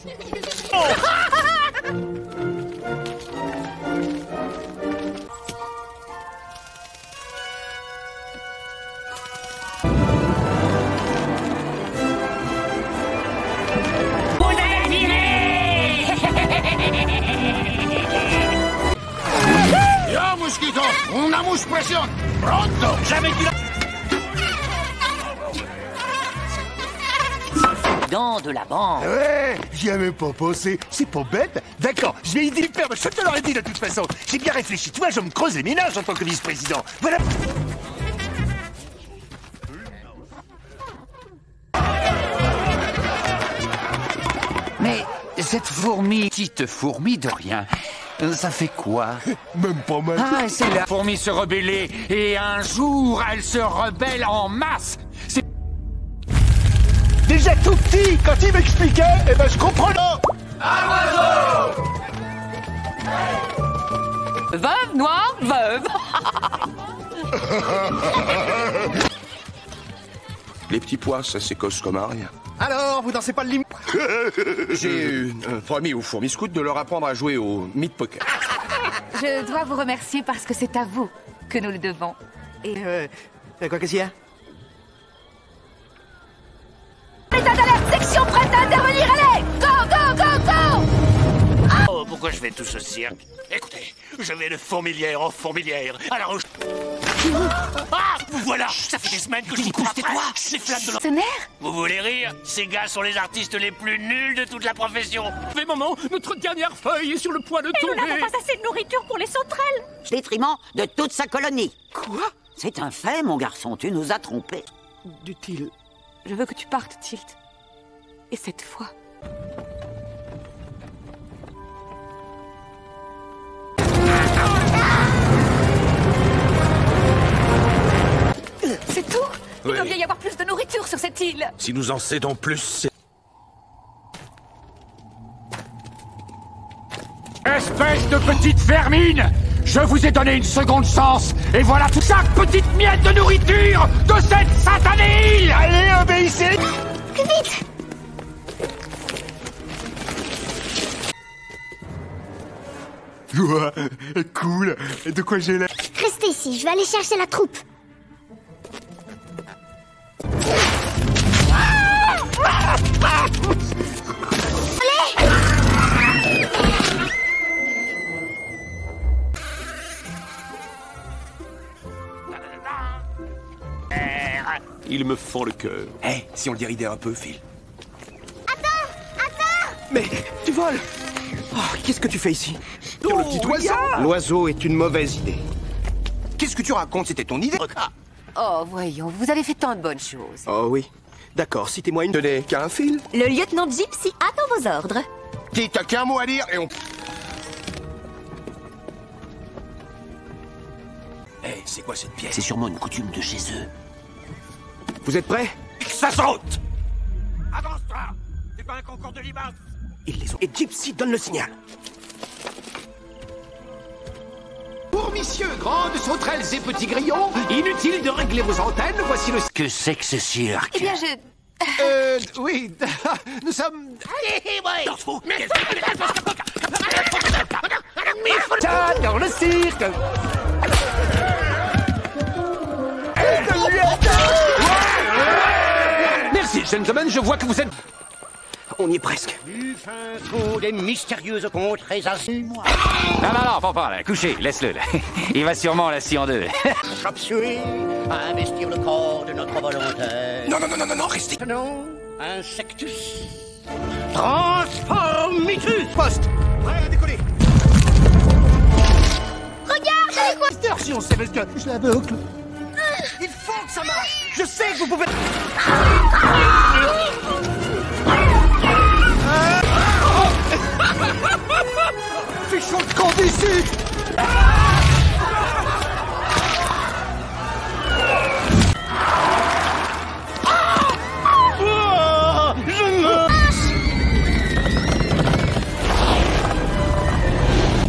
Yo, mosquito, una muspresión. Pronto. J'avais dit... Dans de la bande. Ouais, j'y avais pas pensé. C'est pas bête. D'accord, je vais y dire, perdre. Je te l'aurais dit de toute façon. J'ai bien réfléchi. Tu vois, je me creuse les ménages en tant que vice-président. Voilà. Mais cette fourmi, petite fourmi de rien, ça fait quoi? Même pas mal. Ah, c'est la fourmi se rebeller, et un jour, elle se rebelle en masse. C'est... Déjà tout petit, quand il m'expliquait, eh ben je comprenais. Un oiseau! Veuve noire, veuve. Les petits pois, ça s'écosse comme un rien. Alors, vous dansez pas le lim... J'ai promis aux fourmis scouts de leur apprendre à jouer au meat poker. Je dois vous remercier parce que c'est à vous que nous le devons. Et... quoi qu'est-ce qu'il y a? État d'alerte, section prête à intervenir, allez! Go, go, go, go! Oh, pourquoi je fais tout ce cirque? Écoutez, je vais de fourmilière en fourmilière. Alors... Ah! Vous voilà! Ça fait des semaines que je vous cours après. Ces flammes de Tonnerre? Vous voulez rire? Ces gars sont les artistes les plus nuls de toute la profession. Mais maman, notre dernière feuille est sur le point de Mais nous tomber. n'avons pas assez de nourriture pour les sauterelles. Détriment de toute sa colonie. Quoi? C'est un fait, mon garçon, tu nous as trompés. Du-t-il... Je veux que tu partes, Tilt. Et cette fois... C'est tout? Il doit bien y avoir plus de nourriture sur cette île. Si nous en cédons plus, c'est... Espèce de petite vermine! Je vous ai donné une seconde chance, et voilà toute chaque petite miette de nourriture de cette satanée île! Allez, obéissez! Plus vite! Ouah, cool. De quoi j'ai l'air? Restez ici, je vais aller chercher la troupe. Ils me font le cœur. Eh, si on le déridait un peu, Phil. Mais tu voles! Oh, qu'est-ce que tu fais ici? Sur le petit oiseau! L'oiseau est une mauvaise idée. Qu'est-ce que tu racontes? C'était ton idée? Oh, voyons, vous avez fait tant de bonnes choses. Oh oui. D'accord, citez-moi une... Tenez, qu'un fil? Le lieutenant Gypsy attend vos ordres. Dis, t'as qu'un mot à dire et on... Eh, c'est quoi cette pièce? C'est sûrement une coutume de chez eux. Vous êtes prêts? Ça saute! Avance-toi! C'est pas un concours de limaces! Ils les ont... Et Gypsy donne le signal. Pour messieurs, grandes sauterelles et petits grillons, inutile de régler vos antennes, voici le... Que c'est que ce cirque? Eh bien, Oui, nous sommes... Dans le cirque! Merci, gentlemen, je vois que vous êtes... On y est presque. Du fin fond des mystérieuses contrées ainsi. Non, papa, là, couchez, laisse-le, là. Il va sûrement la scier en deux. Chop-suey, à investir le corps de notre volontaire. Non, restez. Non, Insectus. Transformitus. Poste. Prêt à décoller. Regarde, c'est quoi? Si on sait parce que je l'aveugle. Il faut que ça marche. Je sais que vous pouvez... Fichons de camp d'ici.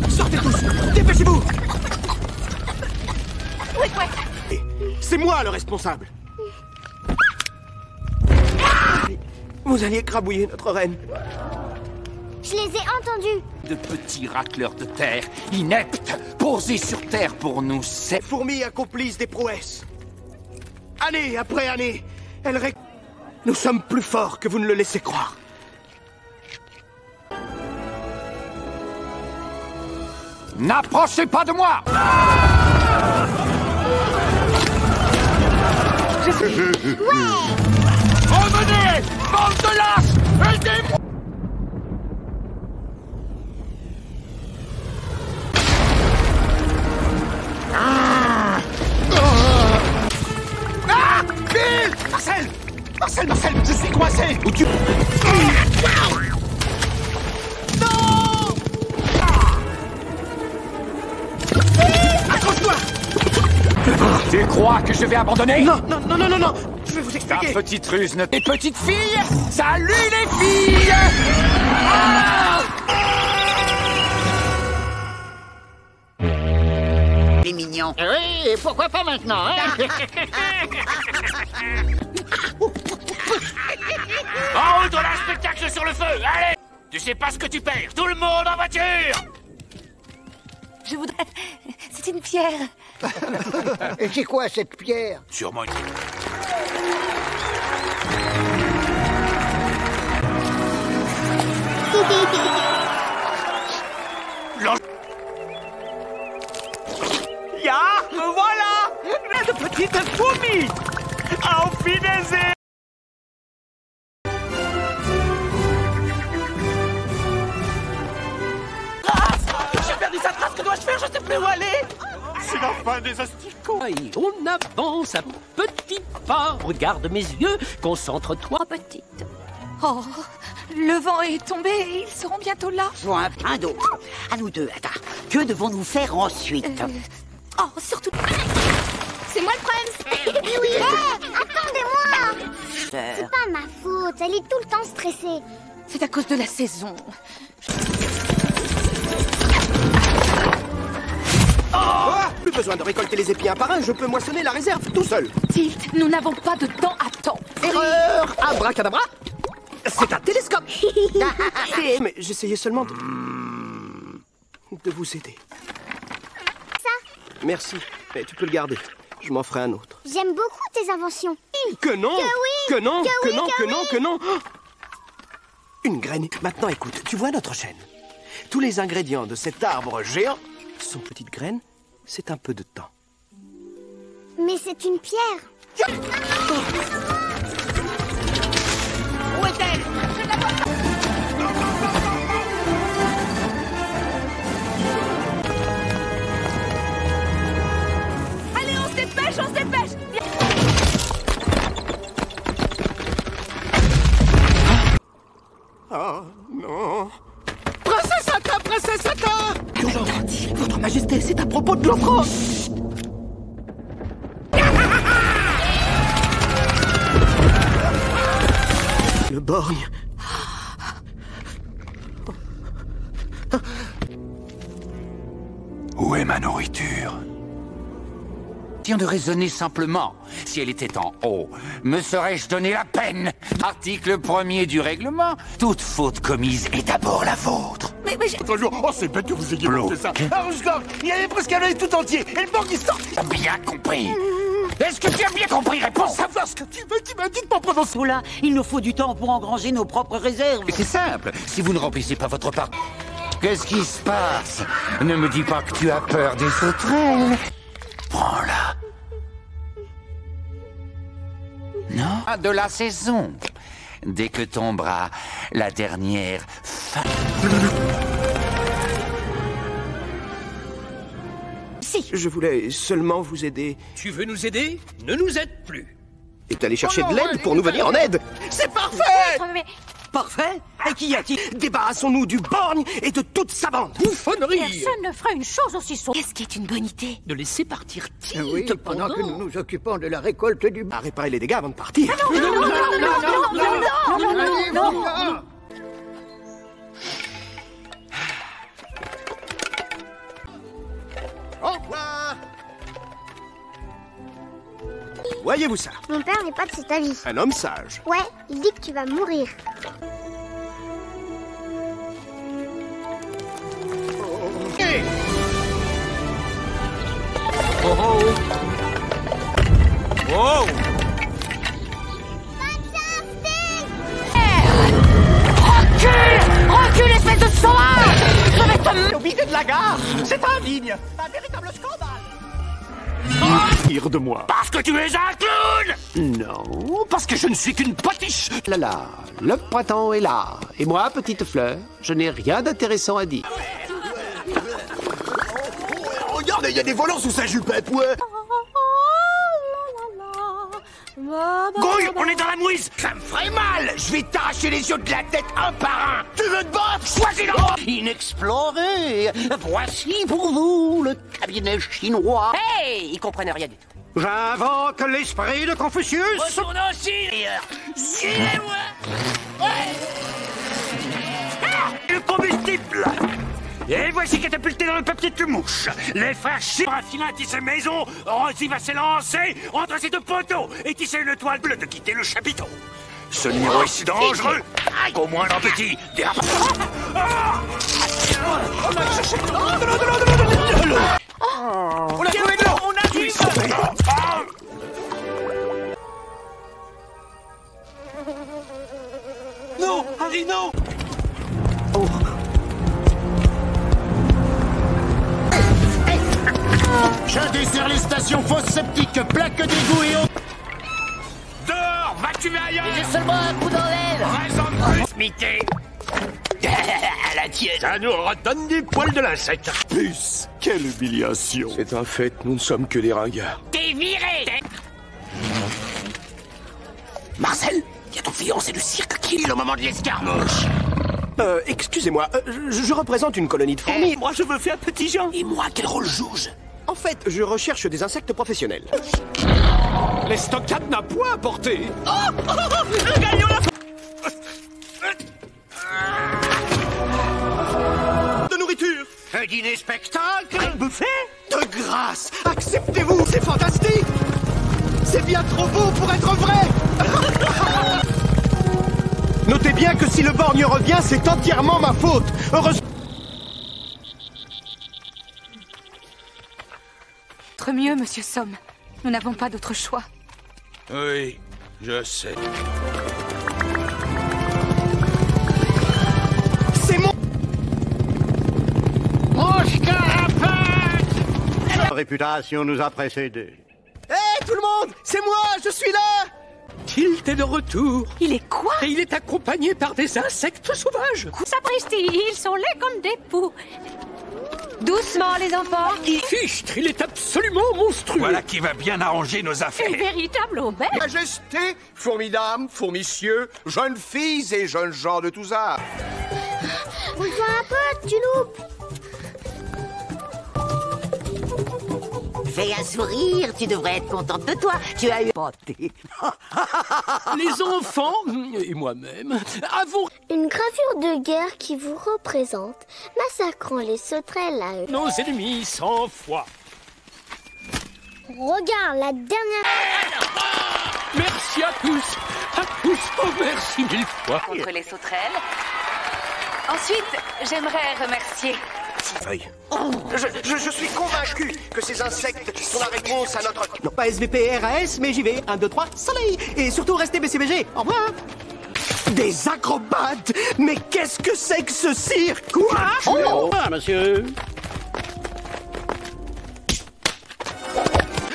Sortez tous. Dépêchez-vous. C'est moi le responsable. Vous alliez écrabouiller notre reine. Je les ai entendus. De petits racleurs de terre, ineptes, posés sur terre pour nous. Ces fourmis accomplissent des prouesses. Année après année, elles Nous sommes plus forts que vous ne le laissez croire. N'approchez pas de moi! Revenez! Bande de lâches! Aidez-moi! Bill! Marcel, je suis coincé! Où tu... Non! Accroche-toi! Tu crois que je vais abandonner? Non, je vais vous expliquer. Ta petite ruse, tes petites filles! Salut les filles! Les mignons. Oui, pourquoi pas maintenant, hein? En route, on a un spectacle sur le feu! Allez! Tu sais pas ce que tu perds! Tout le monde en voiture! Je voudrais... C'est une pierre. Et c'est quoi cette pierre? Sûrement une... Ya, me voilà! De petites fourmis! Auf Wiedersehen! J'ai perdu sa trace, que dois-je faire? Je sais plus où aller! C'est la fin des asticots! Et on avance à petits pas. Regarde mes yeux, concentre-toi. Petite. Oh, le vent est tombé et ils seront bientôt là. Joins un d'autres. À nous deux, attends. Que devons-nous faire ensuite? Oh, surtout... C'est moi le problème. Oui. Attendez-moi. C'est pas ma faute. Elle est tout le temps stressée. C'est à cause de la saison. Plus besoin de récolter les épis un par un, je peux moissonner la réserve tout seul. Tilt, nous n'avons pas de temps à temps. Erreur! Abracadabra! C'est un télescope. Mais j'essayais seulement de vous aider. Ça? Merci, mais tu peux le garder. Je m'en ferai un autre. J'aime beaucoup tes inventions. Que non! Que oui! Que non! Que Que oui, non! que Que non! Que non! Une graine. Maintenant, écoute, tu vois notre chaîne. Tous les ingrédients de cet arbre géant sont petites graines. C'est un peu de temps. Mais c'est une pierre. Où est-elle? Allez, on se dépêche, on se dépêche! Oh non! Princesse Ata! Urgence! Votre Majesté, c'est à propos de l'offrande! Le borgne. Où est ma nourriture? Tiens de raisonner simplement. Si elle était en haut, me serais-je donné la peine? Article 1er du règlement. Toute faute commise est d'abord la vôtre. Mais L'autre jour, oh c'est bête que vous ayez monté ça. Ah, Rouge-Gorge, il y avait presque un œil tout entier. Et le borgne il sort. Bien compris. Est-ce que tu as bien compris? Réponds. Pour savoir ce que tu veux, tu m'as dit de m'en prononcer. Là, il nous faut du temps pour engranger nos propres réserves. C'est simple, si vous ne remplissez pas votre part... Qu'est-ce qui se passe? Ne me dis pas que tu as peur des sauterelles. Prends-la. Non, de la saison. Dès que tombera la dernière fin. Si, je voulais seulement vous aider. Tu veux nous aider? Ne nous aide plus. Et aller chercher de l'aide pour nous venir en aide. C'est parfait! Parfait? Et qu'y a-t-il? Débarrassons-nous du borgne et de toute sa bande. Bouffonnerie! Personne ne fera une chose aussi sauve. Qu'est-ce qui est une bonne idée? De laisser partir Tilt Oui, pendant que nous nous occupons de la récolte du... À réparer les dégâts avant de partir. Non. Au revoir. Voyez-vous ça? Mon père n'est pas de cet avis. Un homme sage. Ouais, il dit que tu vas mourir. Hey. Oh oh! Oh! Recule, espèce de sauvage! Je vais te... Au milieu de la gare. C'est indigne. Un véritable scandale. Tire de moi. Parce que tu es un clown! Non, parce que je ne suis qu'une potiche. Là là, le printemps est là. Et moi, petite fleur, je n'ai rien d'intéressant à dire. Regarde, il y a des volants sous sa jupette, ouais. Grouille, on est dans la mouise! Ça me ferait mal. Je vais t'arracher les yeux de la tête un par un. Tu veux te battre? Choisis-le. Inexploré. Voici pour vous le cabinet chinois. Hey! Ils comprennent rien du tout. J'invoque l'esprit de Confucius. Son aussi, d'ailleurs! Suivez-moi! Le combustible! Et voici catapulté dans le papier de mouche. Les frères Chirafina tissent maison, Rosie va s'élancer entre ces deux poteaux et tisser une toile bleue de quitter le chapiteau. Ce numéro est si dangereux qu'au moins un petit dérapage. On a trouvé de l'eau. On a du Non, Harry, non. Je dessert les stations fosses septiques, plaques d'égout et autres. Dehors, va tuer ailleurs! J'ai seulement un coup dans l'aile. Raison de plus, Mickey! À la tienne! Ça nous redonne du poil de l'insecte! Plus, quelle humiliation. C'est un fait, nous ne sommes que des ringards. T'es viré! Marcel, il y a ton fiancé du cirque qui est le moment de l'escarmouche. Excusez-moi, je représente une colonie de fourmis. Moi, je veux faire petit Jean! Et moi, quel rôle joue-je? En fait, je recherche des insectes professionnels. L'estocade n'a point apporté. Gagnons la... De nourriture. Un dîner spectacle. Un buffet. De grâce, acceptez-vous, c'est fantastique. C'est bien trop beau pour être vrai. Notez bien que si le borgne revient, c'est entièrement ma faute. Heureusement. Mieux, Monsieur Somme. Nous n'avons pas d'autre choix. Oui, je sais. C'est mon... La réputation nous a précédés. Hé, tout le monde, c'est moi, je suis là. Tilt est de retour. Il est quoi? Et il est accompagné par des insectes sauvages. Sapristi, ils sont laids comme des poux. Doucement, les enfants. Fichtre, il est absolument monstrueux. Voilà qui va bien arranger nos affaires. Une véritable aubaine. Majesté, fourmis-dames, fourmis-cieux, jeunes filles et jeunes gens de tous arts. On voit un peu, tu loupes. Fais un sourire, tu devrais être contente de toi. Tu as eu pâté. Les enfants, et moi-même, avons... Une gravure de guerre qui vous représente, massacrant les sauterelles à eux. Nos ennemis 100 fois. Regarde, la dernière... Merci à tous. Oh, merci 1000 fois. Contre les sauterelles. Ensuite, j'aimerais remercier Feuille. Je suis convaincu que ces insectes sont la réponse à notre... Non, pas SVP, RAS, mais j'y vais. 1, 2, 3, soleil. Et surtout, restez BCBG. Au revoir. Des acrobates. Mais qu'est-ce que c'est que ce cirque? Quoi? Au revoir, monsieur.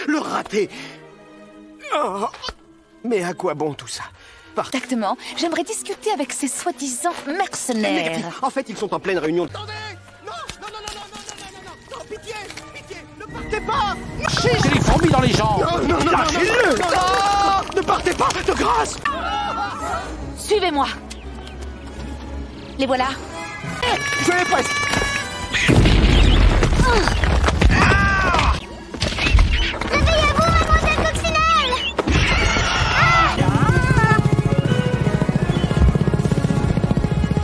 Le raté. Oh. Mais à quoi bon tout ça? Exactement. J'aimerais discuter avec ces soi-disant mercenaires. En fait, ils sont en pleine réunion. Attendez! Non, pitié, ne partez pas! J'ai les fourmis dans les jambes! Non, lâchez-le! Ne partez pas, de grâce! Suivez-moi. Les voilà. Je les presse! Réveillez-vous, mademoiselle Coccinelle!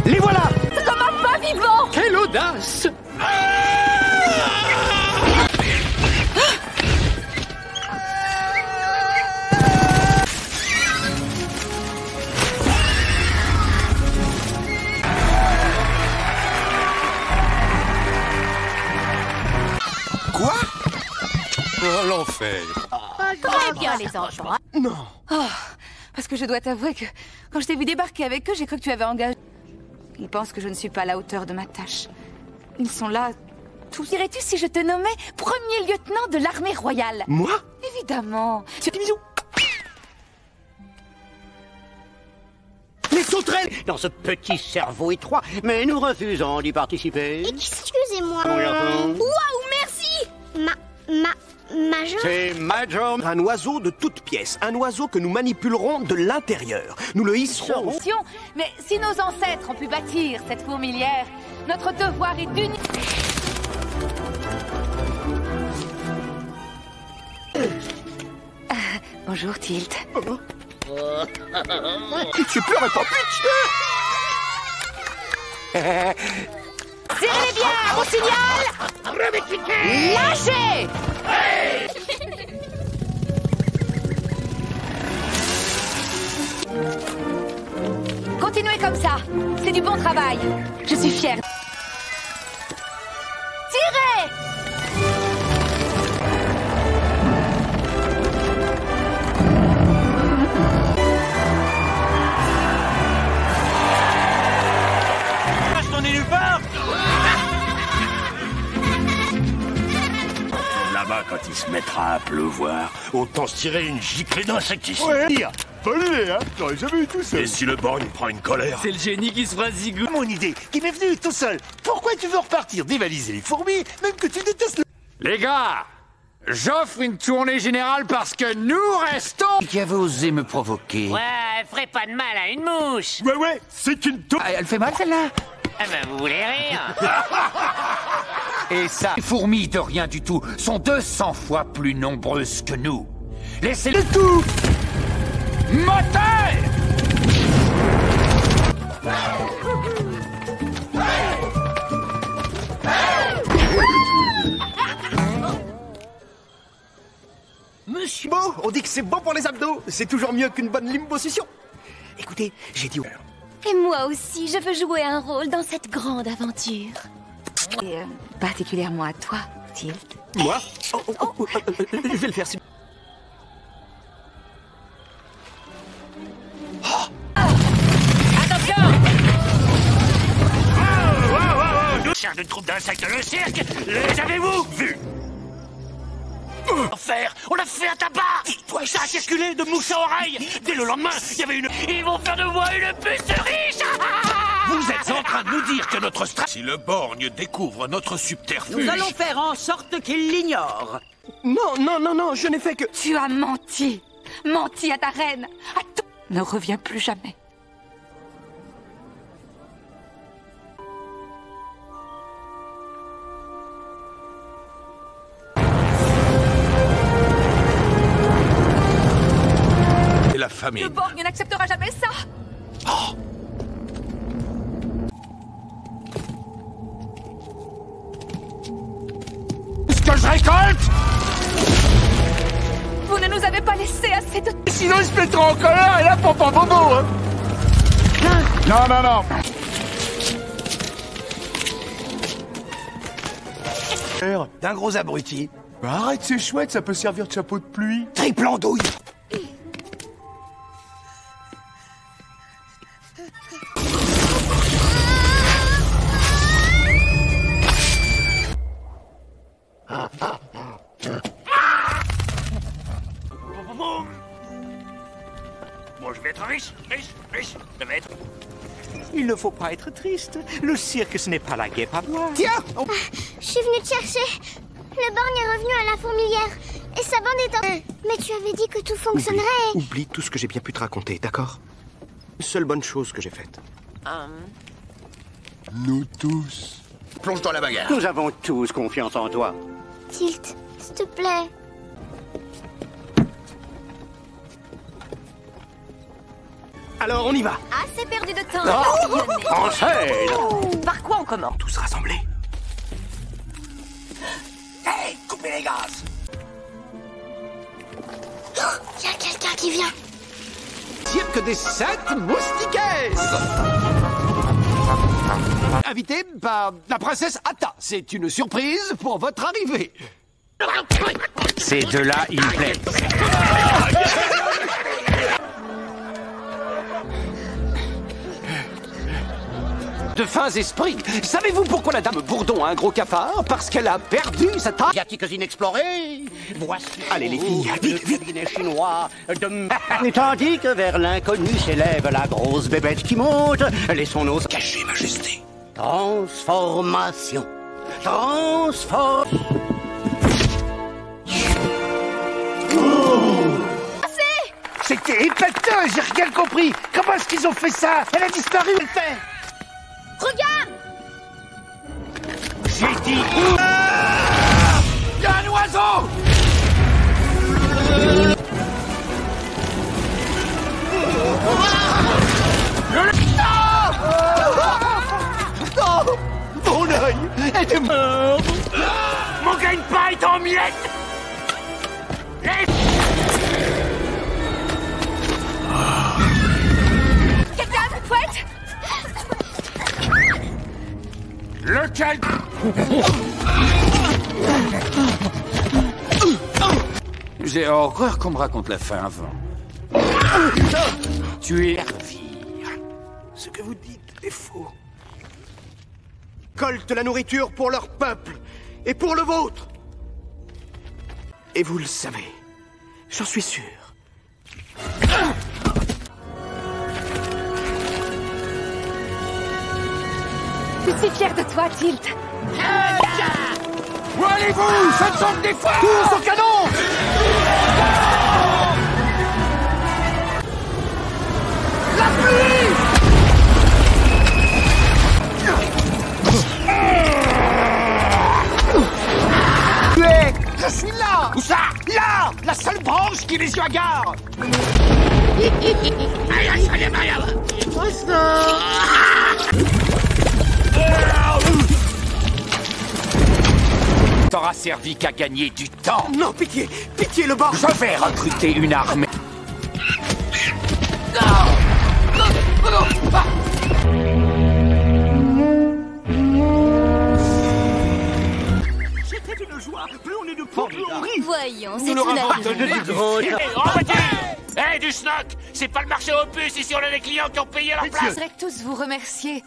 Les voilà! C'est comme un pas vivant! Quelle audace! Quoi? Oh, l'enfer. Très bien, les enfants. Non. Oh, parce que je dois t'avouer que quand je t'ai vu débarquer avec eux, j'ai cru que tu avais engagé. Ils pensent que je ne suis pas à la hauteur de ma tâche. Ils sont là, tous. Dirais-tu si je te nommais premier lieutenant de l'armée royale? Moi? Évidemment. Bisous. Les sauterelles! Dans ce petit cerveau étroit, mais nous refusons d'y participer. Excusez-moi. Mon garçon. Waouh, merci! Major? C'est Major. Un oiseau de toute pièce. Un oiseau que nous manipulerons de l'intérieur. Nous le hisserons. Mais si nos ancêtres ont pu bâtir cette fourmilière, notre devoir est d'unir. Bonjour, Tilt. Tu pleurais pas, pitch! Tirez bien, au signal! Lâchez! Continuez comme ça. C'est du bon travail. Je suis fière. Tirez! Je t'en ai nulle part. Là-bas, quand il se mettra à pleuvoir, autant se tirer une giclée d'insecticide. Ouais, bonne idée, hein. J'aurais jamais eu tout seul. Et si le borgne prend une colère? C'est le génie qui se fera ziglou. Mon idée, qui m'est venue tout seul. Pourquoi tu veux repartir dévaliser les fourmis, même que tu détestes le... Les gars, j'offre une tournée générale parce que nous restons... Qui avait osé me provoquer? Ouais, elle ferait pas de mal à une mouche. Ouais, c'est une Elle fait mal, celle-là? Ah ben, vous voulez rire? Et ça, les fourmis de rien du tout sont 200 fois plus nombreuses que nous. Laissez-les tout! Moteur! Monsieur... Bon, on dit que c'est bon pour les abdos. C'est toujours mieux qu'une bonne liposuction. Écoutez, j'ai dit... Et moi aussi, je veux jouer un rôle dans cette grande aventure. Et particulièrement à toi, Tilt. Moi? Je vais le faire. Attention! Nous cherchons une troupe d'insectes le cirque. Les avez-vous vus? Enfer, on a fait un tabac. Dis-toi, ça a circulé de mouche à oreille. Dès le lendemain, il y avait une... Ils vont faire de moi une puce riche. Vous êtes en train de nous dire que notre Si le borgne découvre notre subterfuge... Nous allons faire en sorte qu'il l'ignore. Non, je n'ai fait que... Tu as menti. Menti à ta reine. À tout. Ne reviens plus jamais. La famille. Le borgne n'acceptera jamais ça. Oh. Ce que je récolte! Vous ne nous avez pas laissé assez de... Sinon, il se mettra en colère et là, papa bobo, hein. Non. D'un gros abruti. Arrête, c'est chouette, ça peut servir de chapeau de pluie. Triple andouille. Bon, je vais être riche. Je vais être... Il ne faut pas être triste. Le cirque, ce n'est pas la guêpe à boire. Tiens Je suis venue te chercher. Le borgne est revenu à la fourmilière. Et sa bande est en... Mais tu avais dit que tout fonctionnerait. Oublie tout ce que j'ai bien pu te raconter, d'accord? Une seule bonne chose que j'ai faite. Nous tous. Plonge dans la bagarre. Nous avons tous confiance en toi. Tilt, s'il te plaît. Alors, on y va. Assez perdu de temps. En scène. Par quoi on commence? Tous rassemblés. Hey, coupez les gaz. Il y a quelqu'un qui vient. Cirque des 7 moustiquaises. Invité par la princesse Atta. C'est une surprise pour votre arrivée. Ces deux-là, ils me plaisent. De fins esprits. Savez-vous pourquoi la dame Bourdon a un gros cafard? Parce qu'elle a perdu sa taille. Y a-t-il que inexploré? Voici. Allez, les filles, le cabinet chinois de... Tandis que vers l'inconnu s'élève la grosse bébête qui monte, laissons-nous... Cachez, majesté. Transformation. C'était épatant, j'ai rien compris. Comment est-ce qu'ils ont fait ça? Elle a disparu, elle fait. Regarde! J'ai dit... Il y a un oiseau! Non! Mon œil était mort! Mon gagne-pas est en miettes! Quelqu'un de fouette? Lequel? J'ai horreur qu'on me raconte la fin avant. Tu es... Ce que vous dites est faux. Coltent la nourriture pour leur peuple et pour le vôtre. Et vous le savez. J'en suis sûr. Je suis fière de toi, Tilt. Où allez-vous? Ce ne sont que des fois! Tous au canon! La pluie! Je suis là! Où ça? Là! La seule branche qui les yeux hagards! T'auras servi qu'à gagner du temps. Non, pitié! Pitié, le bord! Je vais recruter une armée. C'était une joie. Plus on est de plus on rit. Voyons, c'est Nous leur une avons avis. donné du gros. Hé, du schnock! C'est pas le marché aux puces ici, on a des clients qui ont payé leur Je place! voudrais tous vous remercier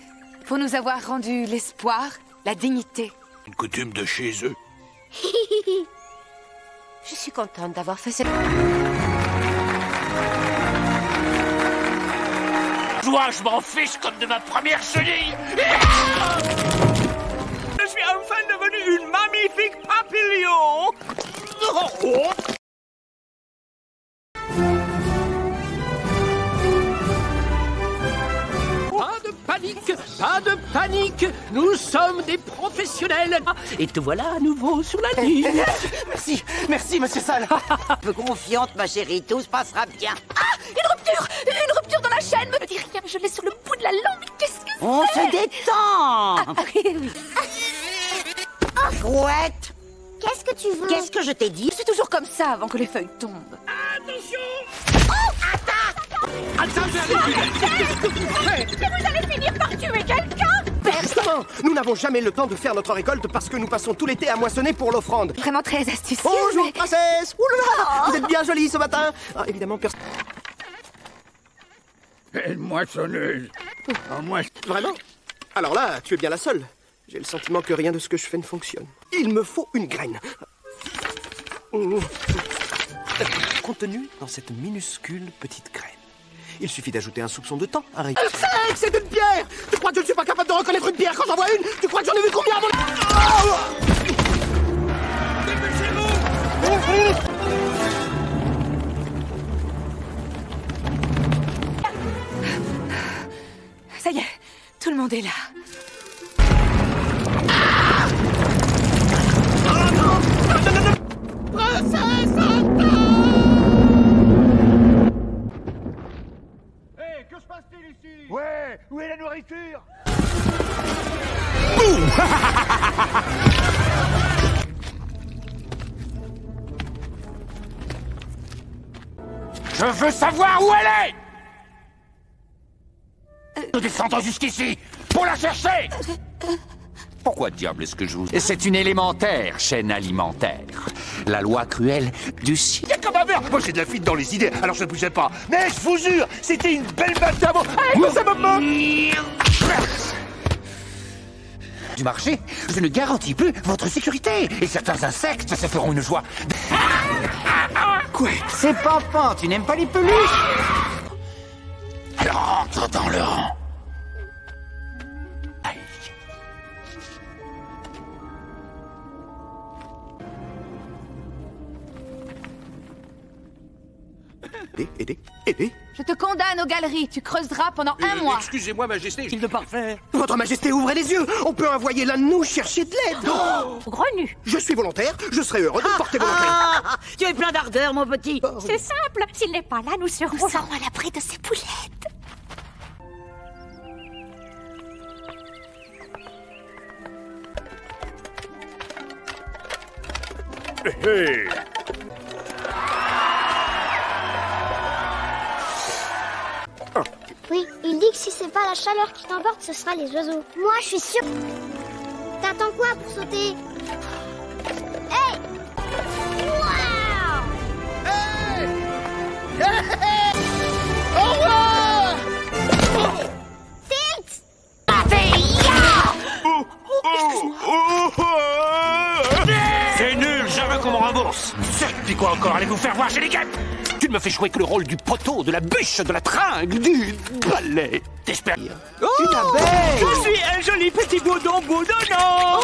pour nous avoir rendu l'espoir, la dignité. Une coutume de chez eux. Je suis contente d'avoir fait cette... Joie, je m'en fiche comme de ma première chenille! Je suis enfin devenu une magnifique papillon. Pas de panique, nous sommes des professionnels. Et te voilà à nouveau sur la ligne. Merci, monsieur Sal. Un peu confiante, ma chérie, tout se passera bien. Ah! Une rupture dans la chaîne! Me dis rien, je l'ai sur le bout de la langue. Qu'est-ce que c'est? On se détend. Oui. Chouette. Qu'est-ce que tu veux? Qu'est-ce que je t'ai dit? C'est toujours comme ça avant que les feuilles tombent. Mais vous allez finir par tuer quelqu'un! Personne Non, nous n'avons jamais le temps de faire notre récolte parce que nous passons tout l'été à moissonner pour l'offrande. Vraiment très astucieux. Bonjour, mais- princesse. Ouh là là, vous êtes bien jolie ce matin. Ah, évidemment, personne... Une moissonneuse. Vraiment? Alors là, tu es bien la seule. J'ai le sentiment que rien de ce que je fais ne fonctionne. Il me faut une graine. Contenue dans cette minuscule petite graine. Il suffit d'ajouter un soupçon de temps, Harry. C'est une pierre! Tu crois que je ne suis pas capable de reconnaître une pierre quand j'en vois une? Tu crois que j'en ai vu combien avant... Ça y est, tout le monde est là. Que se passe-t-il ici? Ouais, où est la nourriture? Je veux savoir où elle est. Nous descendons jusqu'ici pour la chercher. Pourquoi diable est-ce que je vous... C'est une élémentaire chaîne alimentaire. La loi cruelle du ciel. Y'a comme un verre. Moi j'ai de la fuite dans les idées, alors je ne bougeais pas. Mais je vous jure, c'était une belle batte d'avant. Hey, ça me manque. Du marché, je ne garantis plus votre sécurité. Et certains insectes se feront une joie. Quoi? C'est Pampan, tu n'aimes pas les peluches? Alors entre dans le rang. Aidez. Je te condamne aux galeries. Tu creuseras pendant un mois. Excusez-moi, Majesté. Il de parfait. Votre Majesté, ouvrez les yeux. On peut envoyer l'un de nous chercher de l'aide. Grenu. Je suis volontaire. Je serai heureux de me porter volontaire. Tu es plein d'ardeur, mon petit. C'est simple. S'il n'est pas là, nous serons à l'abri de ses poulettes. Hey. Oui, il dit que si c'est pas la chaleur qui t'emporte, ce sera les oiseaux. Moi, je suis sûre. T'attends quoi pour sauter? Hey! Waouh! Hey! Hey! Au revoir! Tilt! C'est nul, je veux qu'on me rembourse. Puis quoi encore? Allez vous faire voir chez les guêpes? Tu ne me fais jouer que le rôle du poteau, de la bûche, de la tringle, du balai. T'espères? Une abeille! Je suis un joli petit boudon boudonnant.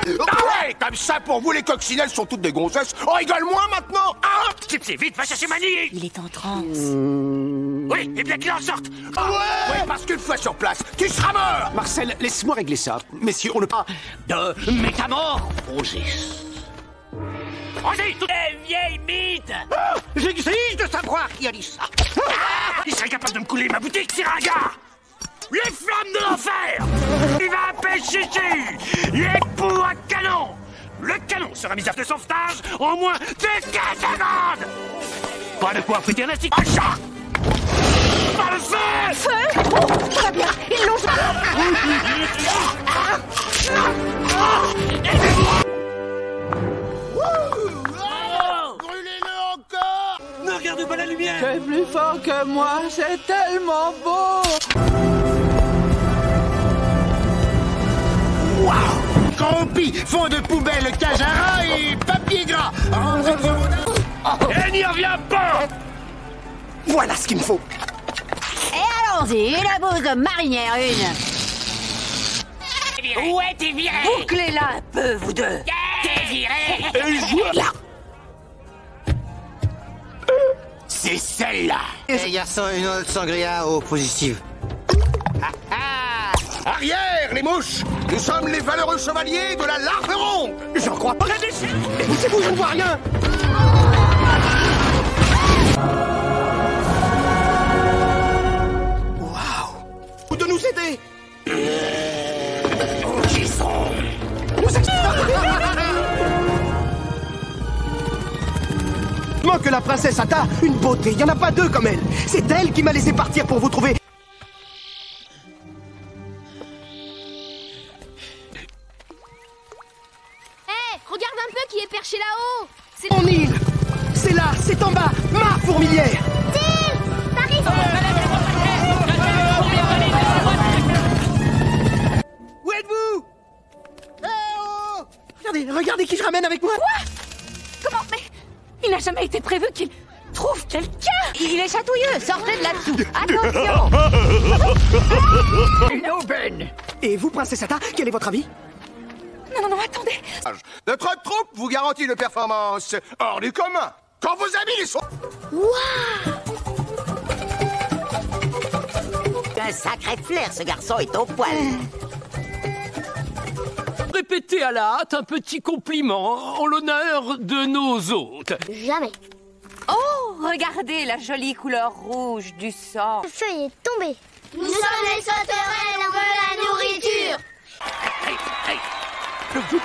Ouais, comme ça pour vous les coccinelles sont toutes des gonzesses. On rigole moins maintenant, hein? Gypsy, vite, va chercher Mani. Il est en transe. Oui, et bien qu'il en sorte. Ouais, parce qu'une fois sur place, tu seras mort. Marcel, laisse-moi régler ça. Messieurs, on ne pas... De métamorphosis. Vas-y, toute vieille mythe. J'exige de savoir qui a dit ça. Il serait capable de me couler ma boutique, c'est un gars. Les flammes de l'enfer. Il va pêcher chichi. Les poux à canon. Le canon sera mis à de sauvetage en moins de 15 secondes. Pas de quoi fouetter un astic. Achat. Pas le feu. Feu? Oh, très bien. Ils l'ont... Brûlez-le encore! Ne regarde pas la lumière. C'est plus fort que moi, c'est tellement beau. Waouh! Corrompi, fond de poubelle, cajara et papier gras! Elle n'y revient pas. Voilà ce qu'il me faut. Et allons-y, une bouse de marinière, une. Où est-il viré? Bouclez-la un peu, vous deux. T'es viré? Là. C'est celle-là. Et garçon, une autre sangria au positif. Arrière, les mouches! Nous sommes les valeureux chevaliers de la larve ronde! J'en crois pas. Écoutez-vous, je ne vois rien. Waouh! De nous aider. Qui sont? Que la princesse Ata, une beauté, il n'y en a pas deux comme elle. C'est elle qui m'a laissé partir pour vous trouver. qui est perché là-haut. C'est Mon île! C'est là, c'est en bas, ma fourmilière! Tilt! Par ici! Où êtes-vous? Regardez qui je ramène avec moi! Quoi? Comment? Mais il n'a jamais été prévu qu'il trouve quelqu'un! Il est chatouilleux, sortez de là-dessous. Attention! Une aubaine! Et vous, princesse Atta, quel est votre avis? Non, attendez. Notre troupe vous garantit une performance hors du commun. Quand vos amis les sont... Waouh! Un sacré flair, ce garçon est au poil. Répétez à la hâte un petit compliment en l'honneur de nos hôtes. Jamais. Oh, regardez la jolie couleur rouge du sang. Le feu est tombé. Nous sommes les sauterelles, on veut la nourriture.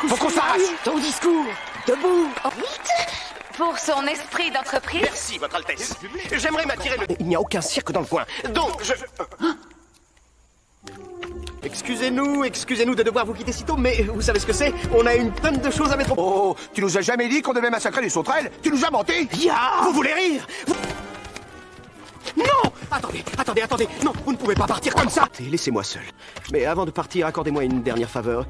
Faut qu'on s'arrache! Ton discours! Debout! Pour son esprit d'entreprise. Merci, votre Altesse. J'aimerais m'attirer le... Il n'y a aucun cirque dans le coin. Donc, je... Excusez-nous de devoir vous quitter si tôt, mais vous savez ce que c'est? On a une tonne de choses à mettre au... Oh, tu nous as jamais dit qu'on devait massacrer les sauterelles? Tu nous as menti? Vous voulez rire? Non! Attendez. Non, vous ne pouvez pas partir comme ça. Laissez-moi seul. Mais avant de partir, accordez-moi une dernière faveur.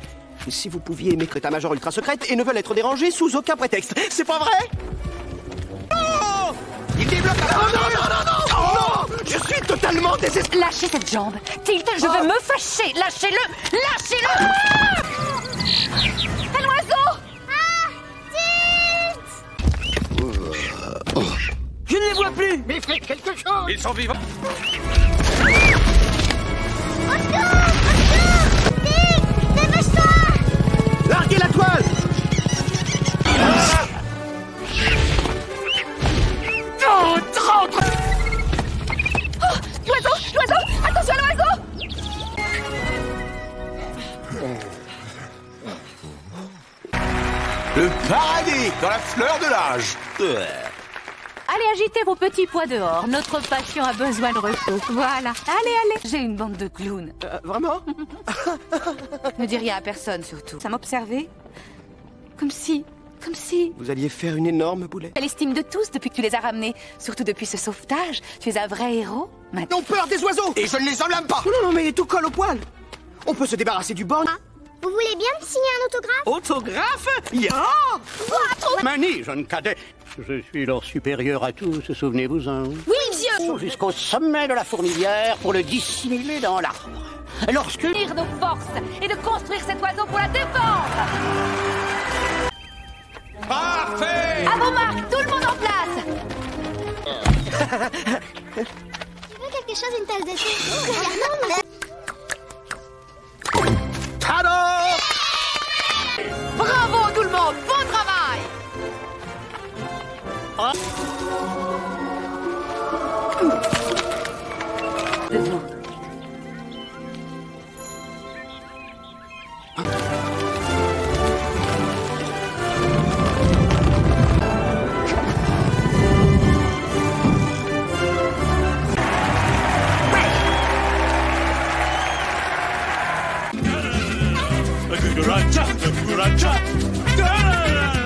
Si vous pouviez aimer l'état-major ultra secrète et ne veulent être dérangés sous aucun prétexte. C'est pas vrai? Non! Il débloque la... Non! Je suis totalement désespéré. Lâchez cette jambe. Tilt, je veux me fâcher. Lâchez-le! Un oiseau! Je ne les vois plus. Mais faites quelque chose. Ils sont vivants. Larguez la toile! Oh, l'oiseau! Attention à l'oiseau! Le paradis dans la fleur de l'âge. Allez, agitez vos petits pois dehors. Notre passion a besoin de repos. Voilà. Allez. J'ai une bande de clowns. Vraiment? Ne dis rien à personne, surtout. Ça m'observait comme si... Vous alliez faire une énorme boulette. Elle estime de tous depuis que tu les as ramenés. Surtout depuis ce sauvetage. Tu es un vrai héros. Ils ont peur des oiseaux! Et je ne les emmène pas! Non, mais tout colle au poil. On peut se débarrasser du banc. Vous voulez bien me signer un autographe? Autographe? Manie, jeune cadet. Je suis leur supérieur à tous, souvenez-vous-en. Oui, monsieur! Jusqu'au sommet de la fourmilière pour le dissimuler dans l'arbre. Lorsque... Unir nos forces et de construire cet oiseau pour la défendre! Parfait! À vos marques, tout le monde en place! Tu veux quelque chose, une tasse de thé? Tada! Bravo tout le monde! Bon travail!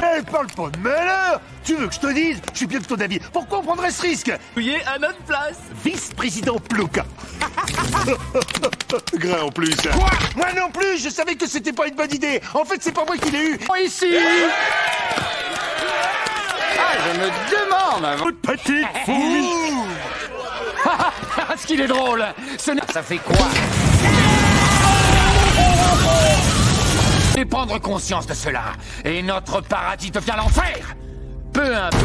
Elle parle pas de malheur! Tu veux que je te dise? Je suis bien de ton avis. Pourquoi on prendrait ce risque? Veuillez à notre place. Vice-président Plouka. Grain en plus. Quoi? Moi non plus, je savais que c'était pas une bonne idée. En fait, c'est pas moi qui l'ai eu. Ici! Je me demande... Votre petite fourmi! Ce qu'il est drôle. Ça fait quoi? Et prendre conscience de cela, et notre paradis devient l'enfer. Peu importe.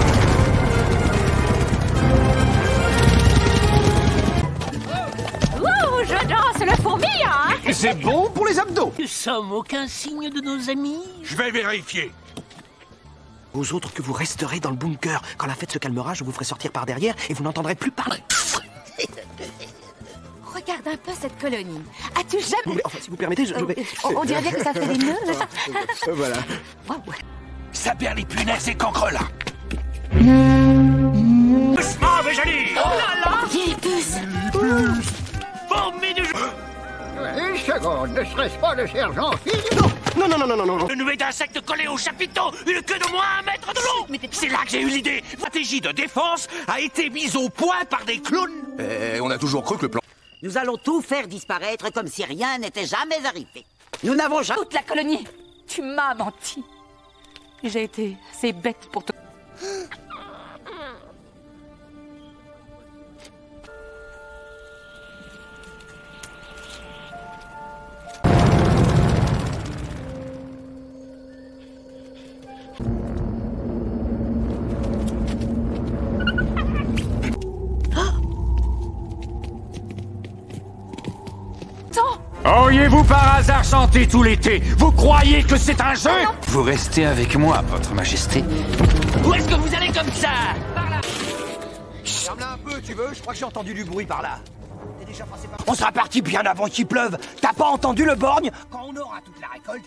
Ouh, je danse le fourmi, hein? C'est bon pour les abdos. Nous sommes aucun signe de nos amis. Je vais vérifier. Aux autres que vous resterez dans le bunker. Quand la fête se calmera, je vous ferai sortir par derrière et vous n'entendrez plus parler. Regarde un peu cette colonie. As-tu jamais... Mais enfin, si vous permettez, je vais... On dirait bien que ça fait des nœuds. Voilà. Ça perd les punaises et cancres là. Doucement, Végélie! Oh là là! Fourmi du... Une seconde, ne serait-ce pas le sergent Phil? Non, Non, non, non, non, non, non. Une nuée d'insectes collés au chapiteau, une queue de moins 1 mètre de long. C'est là que j'ai eu l'idée. Stratégie de défense a été mise au point par des clowns. On a toujours cru que le plan... Nous allons tout faire disparaître comme si rien n'était jamais arrivé. Nous n'avons jamais... Toute la colonie. Tu m'as menti. J'ai été assez bête pour te... Auriez-vous par hasard chanté tout l'été? Vous croyez que c'est un jeu? Vous restez avec moi, votre majesté. Où est-ce que vous allez comme ça? Par là. Ferme-la un peu, tu veux? Je crois que j'ai entendu du bruit par là. T'es déjà passé par... On sera parti bien avant qu'il pleuve. T'as pas entendu le borgne? Quand on aura toute la récolte...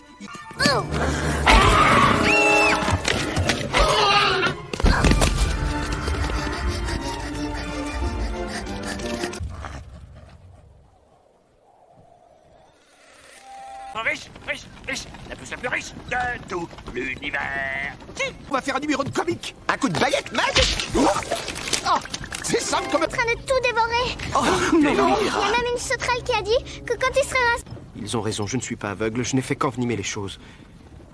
Riche, la plus riche de tout l'univers. On va faire un numéro de comique. Un coup de baguette magique. Oh, c'est simple comme... En train de tout dévorer. Oh, non, non. Il y a même une sauterelle qui a dit que quand il serait rasé... Ils ont raison, je ne suis pas aveugle, je n'ai fait qu'envenimer les choses.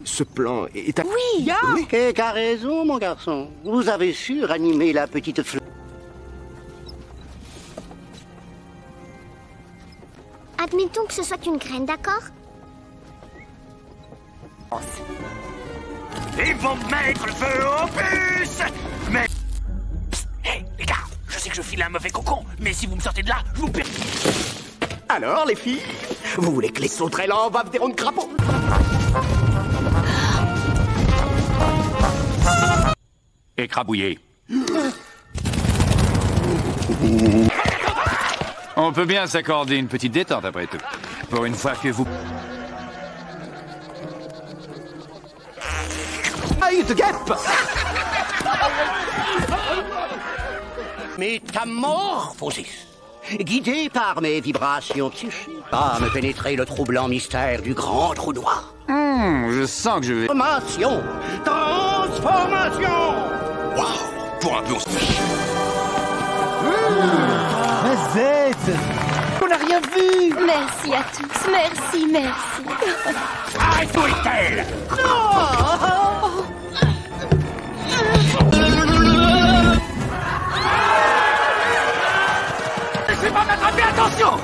Ce plan est à... Oui, oui. Kek a raison, mon garçon. Vous avez su ranimer la petite fleur. Admettons que ce soit une graine, d'accord? Ils vont mettre le feu aux puces. Mais... Hé, les gars, je sais que je file un mauvais cocon, mais si vous me sortez de là, je vous perds. Alors, les filles, vous voulez que les sauterelles en bavent des ronds de crapaud? Écrabouillé. On peut bien s'accorder une petite détente après tout. Pour une fois que vous... Aïe de guêpe! Métamorphosis. Guidé par mes vibrations psychiques, à me pénétrer le troublant mystère du grand trou noir. je sens que je vais... Transformation! Transformation! Waouh! Pour un peu... Mazette! On n'a rien vu! Merci à tous, merci. Arrête-vous, est-elle? Laissez pas m'attraper, attention!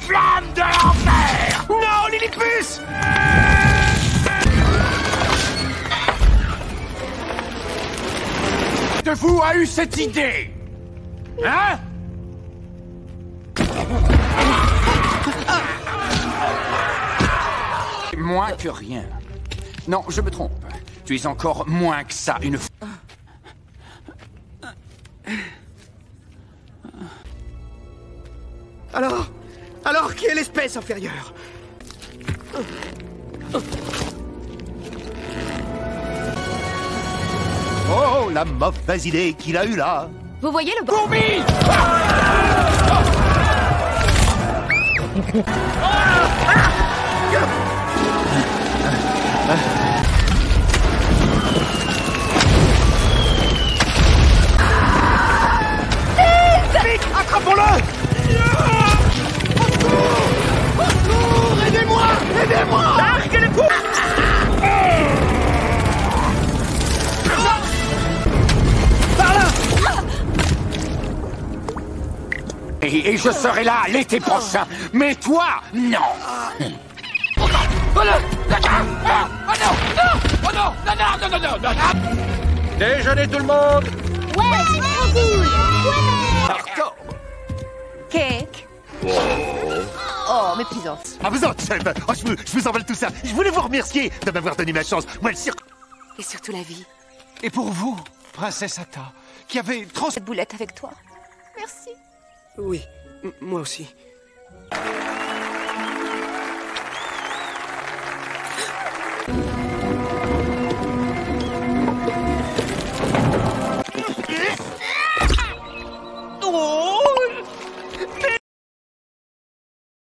Flamme de l'enfer! Non, Lillipus! De vous a eu cette idée? Hein? Moins que rien. Non, je me trompe. Tu es encore moins que ça, une... Alors, qui est l'espèce inférieure? Oh, la mauvaise idée qu'il a eue là. Vous voyez le... Fourmi! Vite, attrapons-le! Au secours! Aidez-moi! Aidez-moi! Arc les coups! Par là! Et je serai là l'été prochain. Mais toi, non. Oh non! Déjeuner tout le monde! Ouais, c'est trop cool! Hardcore! Cake. Oh, mépisante. Ah, vous autres, chef. Oh, je vous emballe tout ça. Je voulais vous remercier de m'avoir donné ma chance. Moi, le cirque... Et surtout la vie. Et pour vous, princesse Atta, qui avait Cette boulette avec toi. Merci. Oui, moi aussi.